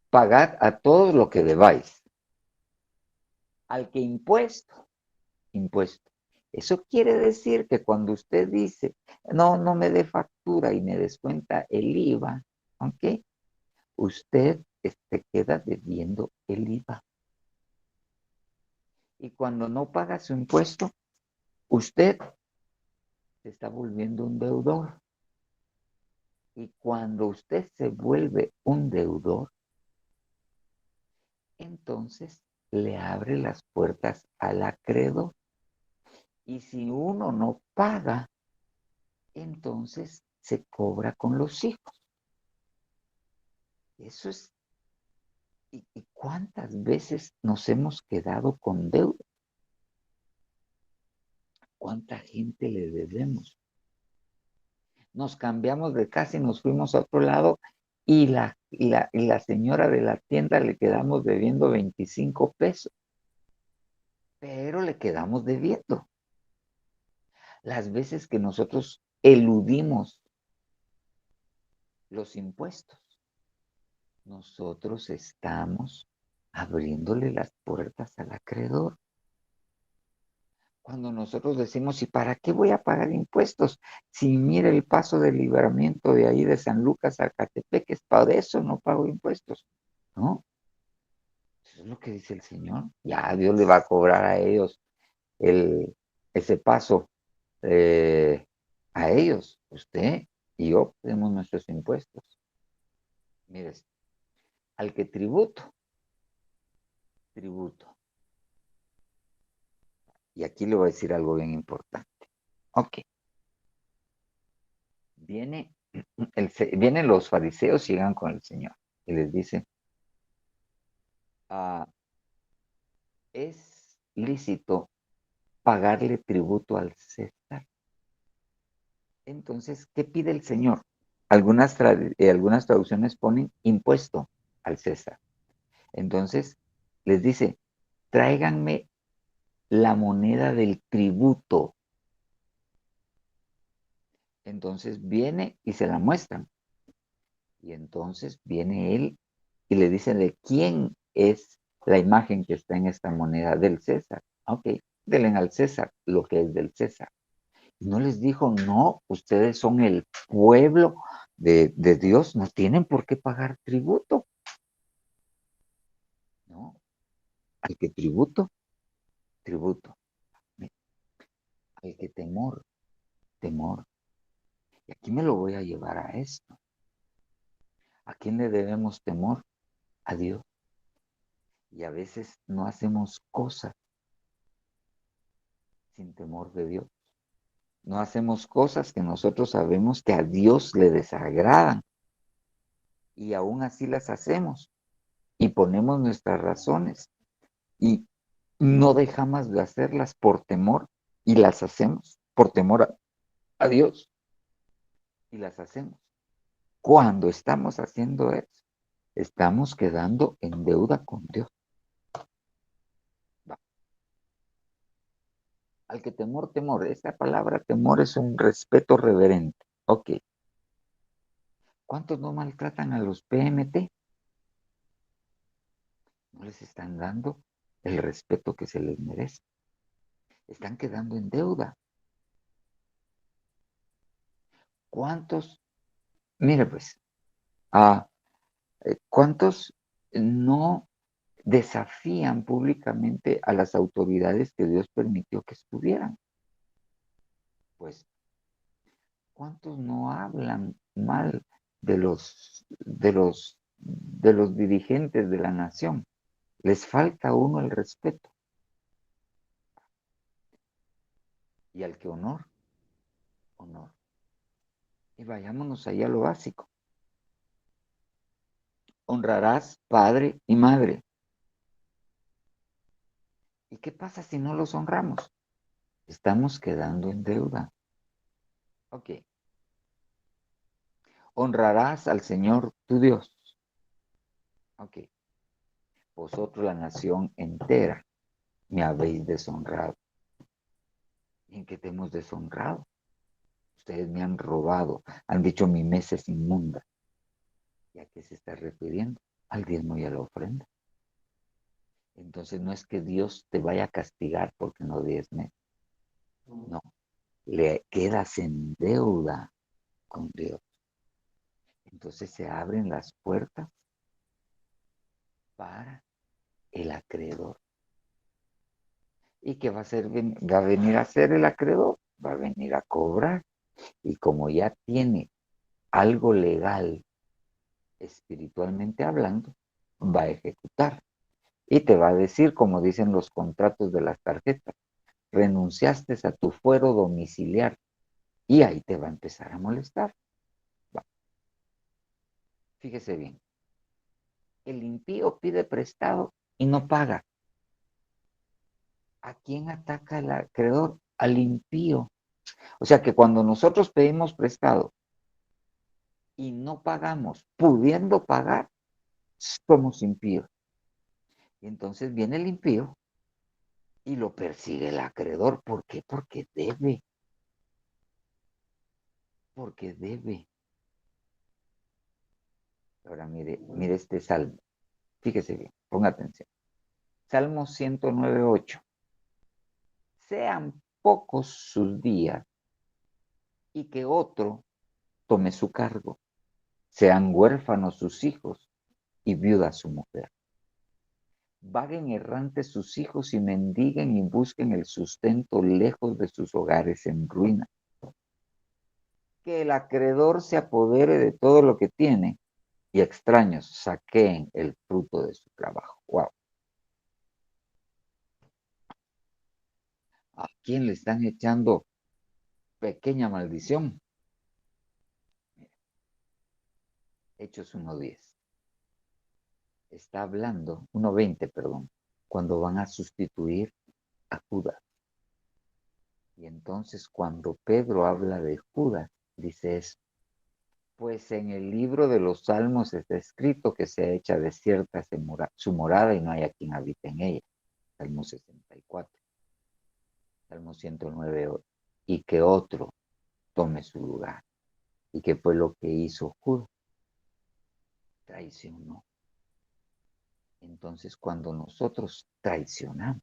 Pagad a todos lo que debáis. Al que impuesto. Impuesto. Eso quiere decir que cuando usted dice, no me dé factura y me descuenta el IVA, ¿ok? Usted se queda debiendo el IVA. Y cuando no paga su impuesto, usted se está volviendo un deudor. Y cuando usted se vuelve un deudor, entonces le abre las puertas al acreedor. Y si uno no paga, entonces se cobra con los hijos. Eso es. ¿Y cuántas veces nos hemos quedado con deuda? ¿Cuánta gente le debemos? Nos cambiamos de casa y nos fuimos a otro lado y la señora de la tienda le quedamos debiendo 25 pesos, pero le quedamos debiendo. Las veces que nosotros eludimos los impuestos, nosotros estamos abriéndole las puertas al acreedor. Cuando nosotros decimos, ¿y para qué voy a pagar impuestos? Si mira el paso de libramiento de ahí de San Lucas a Catepec, es para eso no pago impuestos. ¿No? Eso es lo que dice el Señor. Ya Dios le va a cobrar a ellos ese paso a ellos. Usted y yo tenemos nuestros impuestos. Mire, al que tributo. Y aquí le voy a decir algo bien importante. Ok. Vienen los fariseos y llegan con el Señor y les dice, ¿es lícito pagarle tributo al César? Entonces, ¿qué pide el Señor? Algunas traducciones ponen impuesto al César. Entonces, les dice, tráiganme la moneda del tributo. Entonces viene y se la muestran. Y entonces viene él y le dice de quién es la imagen que está en esta moneda del César. Ok, denle al César lo que es del César. Y no les dijo, no, ustedes son el pueblo de Dios, no tienen por qué pagar tributo. No, al que tributo. Al que temor. Y aquí me lo voy a llevar a esto. ¿A quién le debemos temor? A Dios. Y a veces no hacemos cosas sin temor de Dios. No hacemos cosas que nosotros sabemos que a Dios le desagradan. Y aún así las hacemos. Y ponemos nuestras razones. Y no dejamos de hacerlas por temor. Y las hacemos por temor a Dios. Y las hacemos. Cuando estamos haciendo eso, estamos quedando en deuda con Dios. Va. Al que temor. Esta palabra temor es un respeto reverente. Ok. ¿Cuántos no maltratan a los PMT? No les están dando el respeto que se les merece. Están quedando en deuda. ¿Cuántos? Mire pues, ¿cuántos no desafían públicamente a las autoridades que Dios permitió que estuvieran? Pues, ¿cuántos no hablan mal de los dirigentes de la nación? Les falta a uno el respeto. Y al que honor. Y vayámonos allá a lo básico. Honrarás padre y madre. ¿Y qué pasa si no los honramos? Estamos quedando en deuda. Ok. Honrarás al Señor tu Dios. Ok. Vosotros, la nación entera, me habéis deshonrado. ¿Y en qué te hemos deshonrado? Ustedes me han robado, han dicho mi mesa es inmunda. ¿Y a qué se está refiriendo? Al diezmo y a la ofrenda. Entonces no es que Dios te vaya a castigar porque no diezmes. No, le quedas en deuda con Dios. Entonces se abren las puertas para el acreedor. ¿Y qué va a hacer? Va a venir a hacer el acreedor, va a venir a cobrar. Y como ya tiene algo legal, espiritualmente hablando, va a ejecutar. Y te va a decir, como dicen los contratos de las tarjetas, renunciaste a tu fuero domiciliar. Y ahí te va a empezar a molestar. Va. Fíjese bien. El impío pide prestado y no paga. ¿A quién ataca el acreedor? Al impío. O sea que cuando nosotros pedimos prestado y no pagamos, pudiendo pagar, somos impíos. Y entonces viene el impío y lo persigue el acreedor. ¿Por qué? Porque debe. Porque debe. Ahora mire este salmo. Fíjese bien, ponga atención. Salmo 109:8. Sean pocos sus días y que otro tome su cargo. Sean huérfanos sus hijos y viuda su mujer. Vaguen errantes sus hijos y mendiguen y busquen el sustento lejos de sus hogares en ruina. Que el acreedor se apodere de todo lo que tiene y extraños saqueen el fruto de su trabajo. Wow. ¿A quién le están echando pequeña maldición? Hechos 1:10. Está hablando, 1:20, perdón, cuando van a sustituir a Judas. Y entonces cuando Pedro habla de Judas, dice eso. Pues en el libro de los Salmos está escrito que sea hecha desierta su morada y no haya quien habite en ella. Salmo 64. Salmo 109. Y que otro tome su lugar. ¿Y qué fue lo que hizo Judas? Traicionó. Entonces cuando nosotros traicionamos,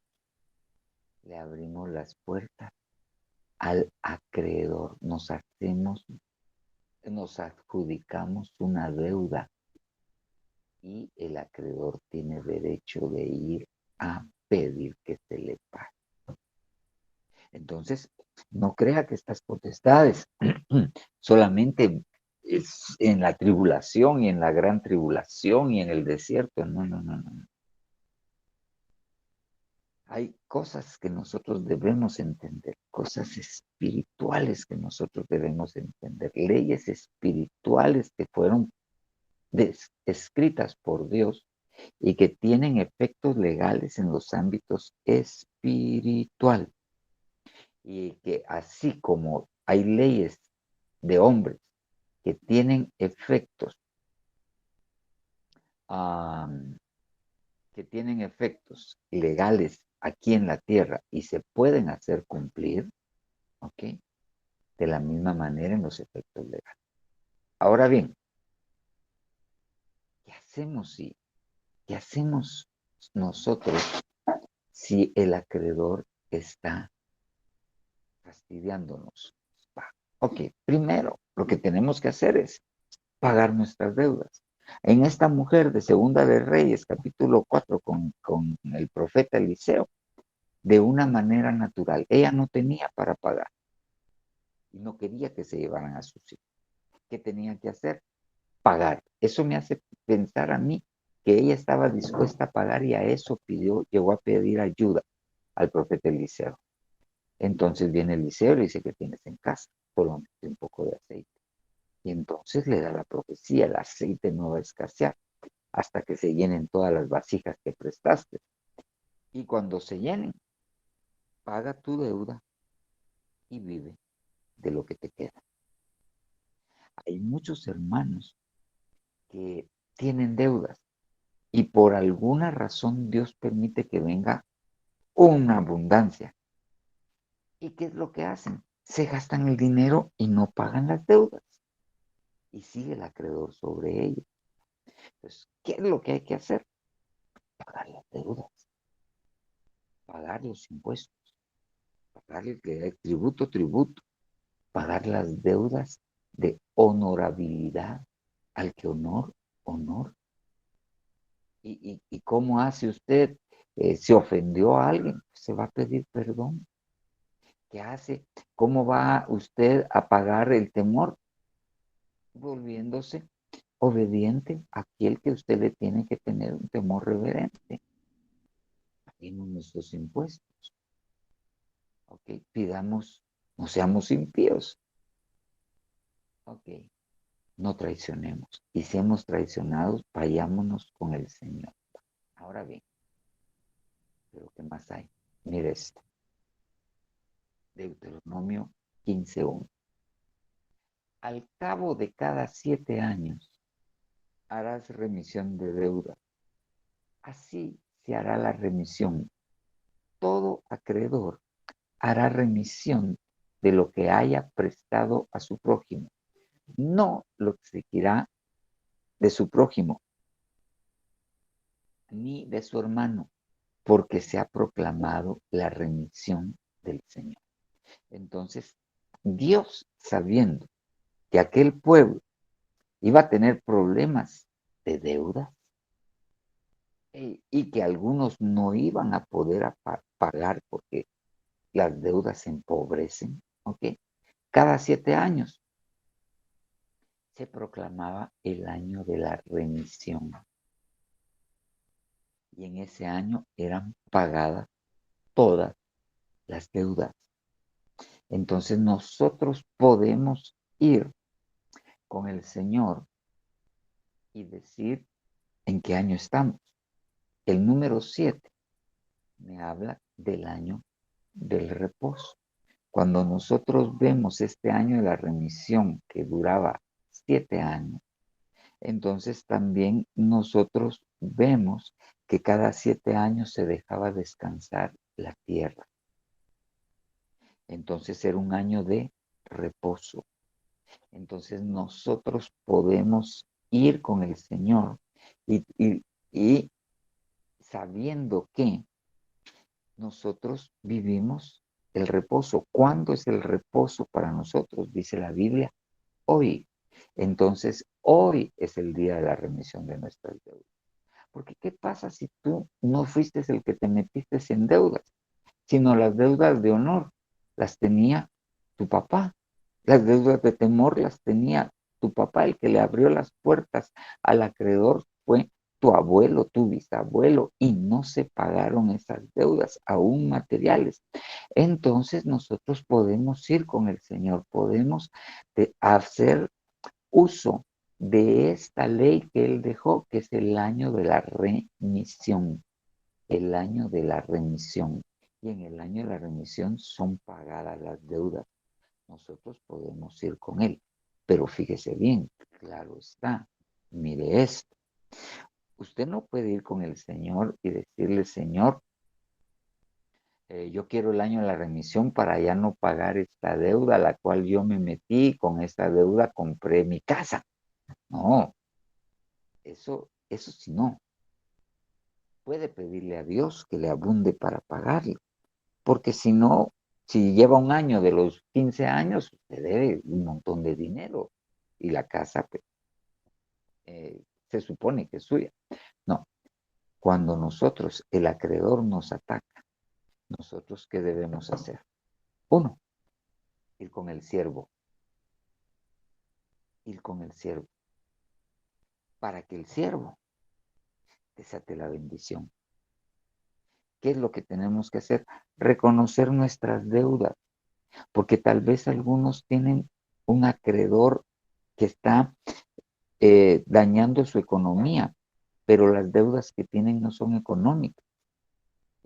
le abrimos las puertas al acreedor. Nos adjudicamos una deuda y el acreedor tiene derecho de ir a pedir que se le pague. Entonces, no crea que estas potestades solamente es en la tribulación y en la gran tribulación y en el desierto. No, no, no, no. Hay cosas que nosotros debemos entender, cosas espirituales que nosotros debemos entender, leyes espirituales que fueron escritas por Dios y que tienen efectos legales en los ámbitos espirituales. Y que así como hay leyes de hombres que tienen efectos, legales aquí en la tierra y se pueden hacer cumplir, ¿ok? De la misma manera en los efectos legales. Ahora bien, ¿qué hacemos nosotros si el acreedor está fastidiándonos? Ok, primero lo que tenemos que hacer es pagar nuestras deudas. En esta mujer de Segunda de Reyes, capítulo 4, con el profeta Eliseo, de una manera natural, ella no tenía para pagar y no quería que se llevaran a sus hijos. ¿Qué tenía que hacer? Pagar. Eso me hace pensar a mí que ella estaba dispuesta a pagar y a eso llegó a pedir ayuda al profeta Eliseo. Entonces viene Eliseo y le dice: ¿qué tienes en casa? Solamente un poco de aceite. Y entonces le da la profecía: el aceite no va a escasear hasta que se llenen todas las vasijas que prestaste. Y cuando se llenen, paga tu deuda y vive de lo que te queda. Hay muchos hermanos que tienen deudas y por alguna razón Dios permite que venga una abundancia. ¿Y qué es lo que hacen? Se gastan el dinero y no pagan las deudas. Y sigue el acreedor sobre ellos. Entonces, ¿qué es lo que hay que hacer? Pagar las deudas, pagar los impuestos, pagar el tributo, pagar las deudas de honorabilidad al que honor. ¿Y cómo hace usted? ¿Se ofendió a alguien? Se va a pedir perdón. ¿Qué hace? ¿Cómo va usted a pagar el temor? Volviéndose obediente a aquel que usted le tiene que tener un temor reverente. Paguemos nuestros impuestos. Ok, pidamos, no seamos impíos. Ok, no traicionemos. Y si hemos traicionado, vayámonos con el Señor. Ahora bien, ¿pero qué más hay? Mire esto. Deuteronomio 15:1. Al cabo de cada 7 años harás remisión de deuda. Así se hará la remisión. Todo acreedor hará remisión de lo que haya prestado a su prójimo, no lo que exigirá de su prójimo, ni de su hermano, porque se ha proclamado la remisión del Señor. Entonces, Dios, sabiendo que aquel pueblo iba a tener problemas de deudas y que algunos no iban a poder pagar porque las deudas se empobrecen, ¿ok? Cada 7 años se proclamaba el año de la remisión. Y en ese año eran pagadas todas las deudas. Entonces nosotros podemos ir con el Señor y decir en qué año estamos. El número 7 me habla del año del reposo. Cuando nosotros vemos este año de la remisión que duraba 7 años, entonces también nosotros vemos que cada 7 años se dejaba descansar la tierra. Entonces era un año de reposo. Entonces nosotros podemos ir con el Señor y sabiendo que nosotros vivimos el reposo. ¿Cuándo es el reposo para nosotros? Dice la Biblia, hoy. Entonces, hoy es el día de la remisión de nuestras deudas. Porque ¿qué pasa si tú no fuiste el que te metiste en deudas? Sino las deudas de honor las tenía tu papá. Las deudas de temor las tenía tu papá. El que le abrió las puertas al acreedor fue tu abuelo, tu bisabuelo, y no se pagaron esas deudas, aún materiales. Entonces nosotros podemos ir con el Señor, podemos hacer uso de esta ley que Él dejó, que es el año de la remisión. El año de la remisión. Y en el año de la remisión son pagadas las deudas. Nosotros podemos ir con Él. Pero fíjese bien, claro está, mire esto. Usted no puede ir con el Señor y decirle, Señor, yo quiero el año de la remisión para ya no pagar esta deuda a la cual yo me metí, con esta deuda compré mi casa. No, eso sí no. Puede pedirle a Dios que le abunde para pagarlo. Porque si no, si lleva un año de los 15 años, usted debe un montón de dinero y la casa pues, se supone que es suya. No, cuando nosotros, el acreedor nos ataca, nosotros ¿qué debemos hacer? Uno, ir con el siervo. Ir con el siervo. Para que el siervo desate la bendición. ¿Qué es lo que tenemos que hacer? Reconocer nuestras deudas. Porque tal vez algunos tienen un acreedor que está dañando su economía, pero las deudas que tienen no son económicas.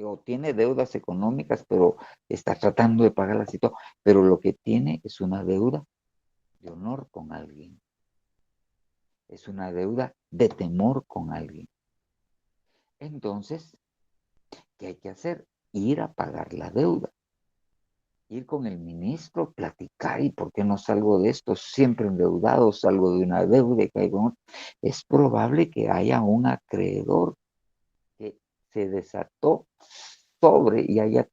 O tiene deudas económicas, pero está tratando de pagarlas y todo, pero lo que tiene es una deuda de honor con alguien. Es una deuda de temor con alguien. Entonces, ¿qué hay que hacer? Ir a pagar la deuda. Ir con el ministro, platicar, ¿y por qué no salgo de esto? Siempre endeudado, salgo de una deuda y caigo en otra. Es probable que haya un acreedor que se desató sobre y haya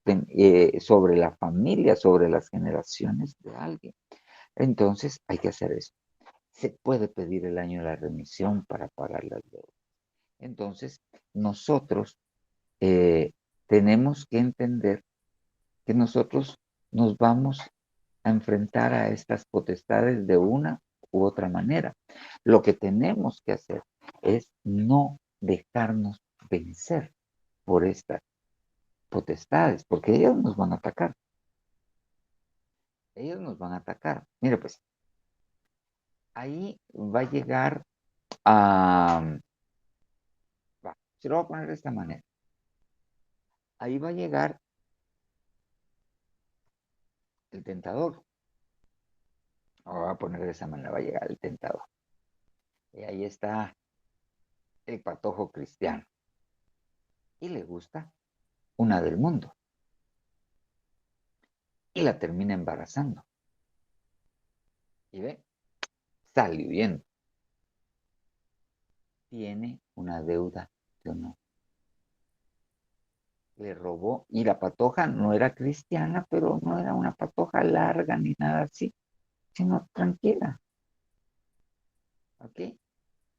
sobre la familia, sobre las generaciones de alguien. Entonces hay que hacer eso. Se puede pedir el año de la remisión para pagar las deudas. Entonces nosotros tenemos que entender que nosotros nos vamos a enfrentar a estas potestades de una u otra manera. Lo que tenemos que hacer es no dejarnos vencer por estas potestades, porque ellos nos van a atacar. Ellos nos van a atacar. Mire, pues, ahí va a llegar a... se lo voy a poner de esta manera. Ahí va a llegar el tentador. voy a poner de esa manera, va a llegar el tentador. Y ahí está el patojo cristiano. Y le gusta una del mundo. Y la termina embarazando. Y ve, sale huyendo. Tiene una deuda de honor. Le robó, y la patoja no era cristiana, pero no era una patoja larga ni nada así, sino tranquila. ¿Ok?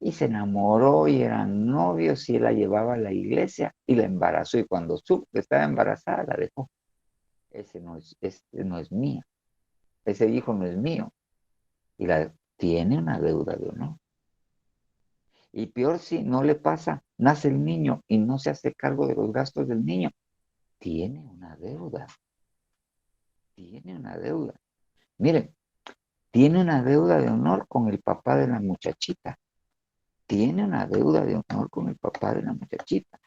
Y se enamoró y eran novios y él la llevaba a la iglesia y la embarazó. Y cuando supo que estaba embarazada, la dejó. Este no es mío. Ese hijo no es mío. Y tiene una deuda de honor. Y peor si no le pasa, nace el niño y no se hace cargo de los gastos del niño. Tiene una deuda. Tiene una deuda. Miren, tiene una deuda de honor con el papá de la muchachita. Tiene una deuda de honor con el papá de la muchachita.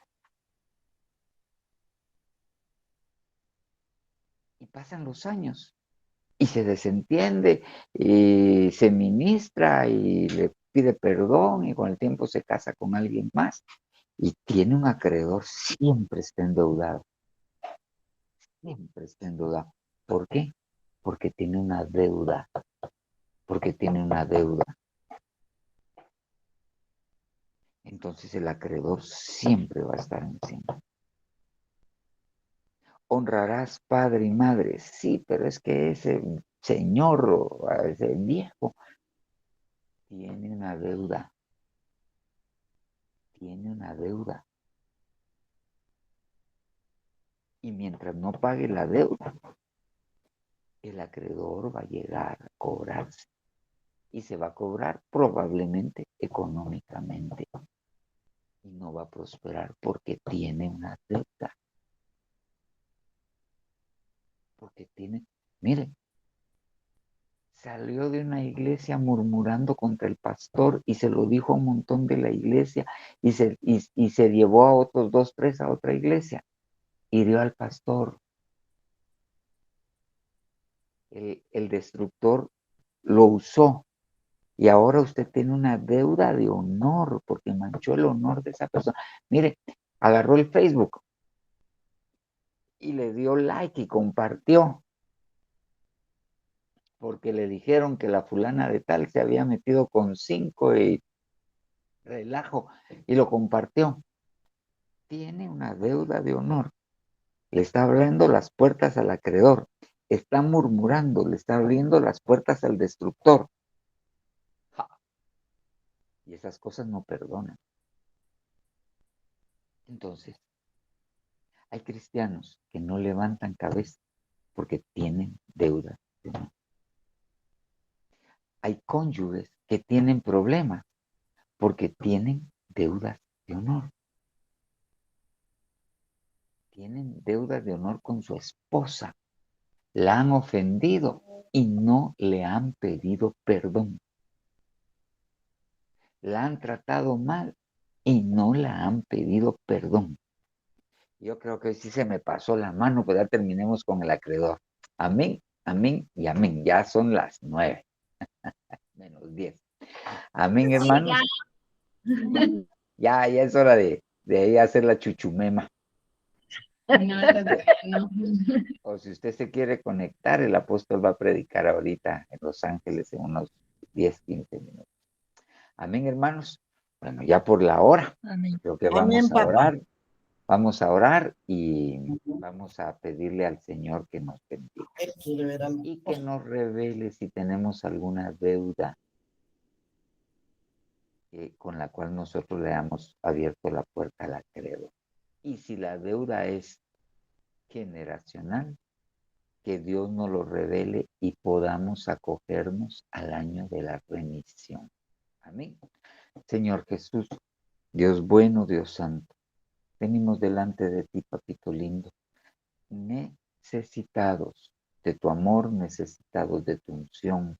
Y pasan los años. Y se desentiende, y se ministra, y le pide perdón, y con el tiempo se casa con alguien más. Y tiene un acreedor, siempre está endeudado. Siempre está endeudado. ¿Por qué? Porque tiene una deuda. Porque tiene una deuda. Entonces el acreedor siempre va a estar encima. Honrarás padre y madre. Sí, pero es que ese señor o ese viejo tiene una deuda. Tiene una deuda. Y mientras no pague la deuda, el acreedor va a llegar a cobrarse. Y se va a cobrar probablemente económicamente. Y no va a prosperar porque tiene una deuda. Porque tiene, mire, salió de una iglesia murmurando contra el pastor y se lo dijo a un montón de la iglesia y se llevó a otros 2, 3 a otra iglesia. Hirió al pastor. El destructor lo usó. Y ahora usted tiene una deuda de honor porque manchó el honor de esa persona. Mire, agarró el Facebook y le dio like y compartió porque le dijeron que la fulana de tal se había metido con 5 y relajo y lo compartió. Tiene una deuda de honor. Le está abriendo las puertas al acreedor. Está murmurando, le está abriendo las puertas al destructor. Y esas cosas no perdonan. Entonces, hay cristianos que no levantan cabeza porque tienen deuda de honor. Hay cónyuges que tienen problemas porque tienen deudas de honor. Tienen deudas de honor con su esposa. La han ofendido y no le han pedido perdón. La han tratado mal y no la han pedido perdón. Yo creo que sí se me pasó la mano, pues ya terminemos con el acreedor. Amén, amén y amén. Ya son las 9, menos 10. Amén, hermanos. Ya es hora de ahí hacer la chuchumema. No. O si usted se quiere conectar, el apóstol va a predicar ahorita en Los Ángeles en unos 10, 15 minutos. Amén, hermanos. Bueno, ya por la hora, Amén. creo que Amén, vamos a papá. orar. Vamos a orar y vamos a pedirle al Señor que nos bendiga Él quiere ver algo. y que nos revele si tenemos alguna deuda con la cual nosotros le hemos abierto la puerta al acreedor. Y si la deuda es generacional, que Dios nos lo revele y podamos acogernos al año de la remisión. Amén. Señor Jesús, Dios bueno, Dios santo, venimos delante de ti, papito lindo, necesitados de tu amor, necesitados de tu unción,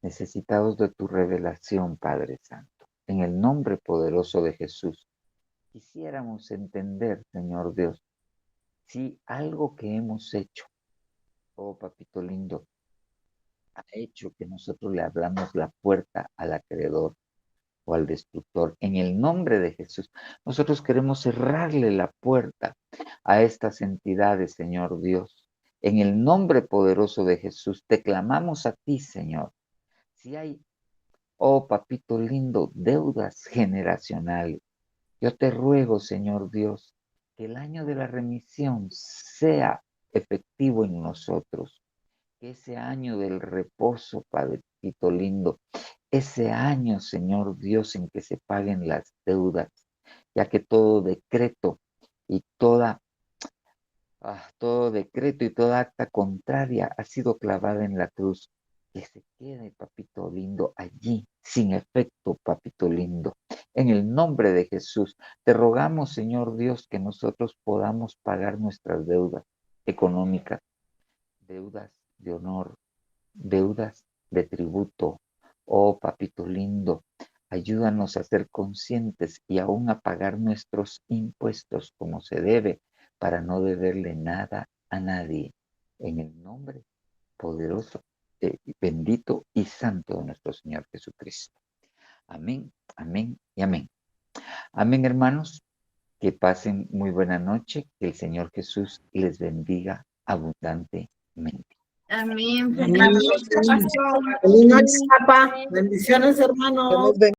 necesitados de tu revelación, Padre Santo. En el nombre poderoso de Jesús, quisiéramos entender, Señor Dios, si algo que hemos hecho, oh papito lindo, ha hecho que nosotros le abramos la puerta al acreedor o al destructor. En el nombre de Jesús, nosotros queremos cerrarle la puerta a estas entidades, Señor Dios. En el nombre poderoso de Jesús, te clamamos a ti, Señor. Si hay, oh papito lindo, deudas generacionales, yo te ruego, Señor Dios, que el año de la remisión sea efectivo en nosotros. Que ese año del reposo, Padrecito lindo, ese año, Señor Dios, en que se paguen las deudas, ya que todo decreto y todo decreto y toda acta contraria ha sido clavada en la cruz. Que se quede, papito lindo, allí, sin efecto, papito lindo. En el nombre de Jesús, te rogamos, Señor Dios, que nosotros podamos pagar nuestras deudas económicas, deudas de honor, deudas de tributo. Oh, papito lindo, ayúdanos a ser conscientes y aún a pagar nuestros impuestos como se debe, para no deberle nada a nadie. En el nombre poderoso, bendito y santo de nuestro Señor Jesucristo. Amén, amén y amén. Amén, hermanos. Que pasen muy buena noche. Que el Señor Jesús les bendiga abundantemente. Amén. Amén. Feliz noche, papá. Bendiciones, hermano.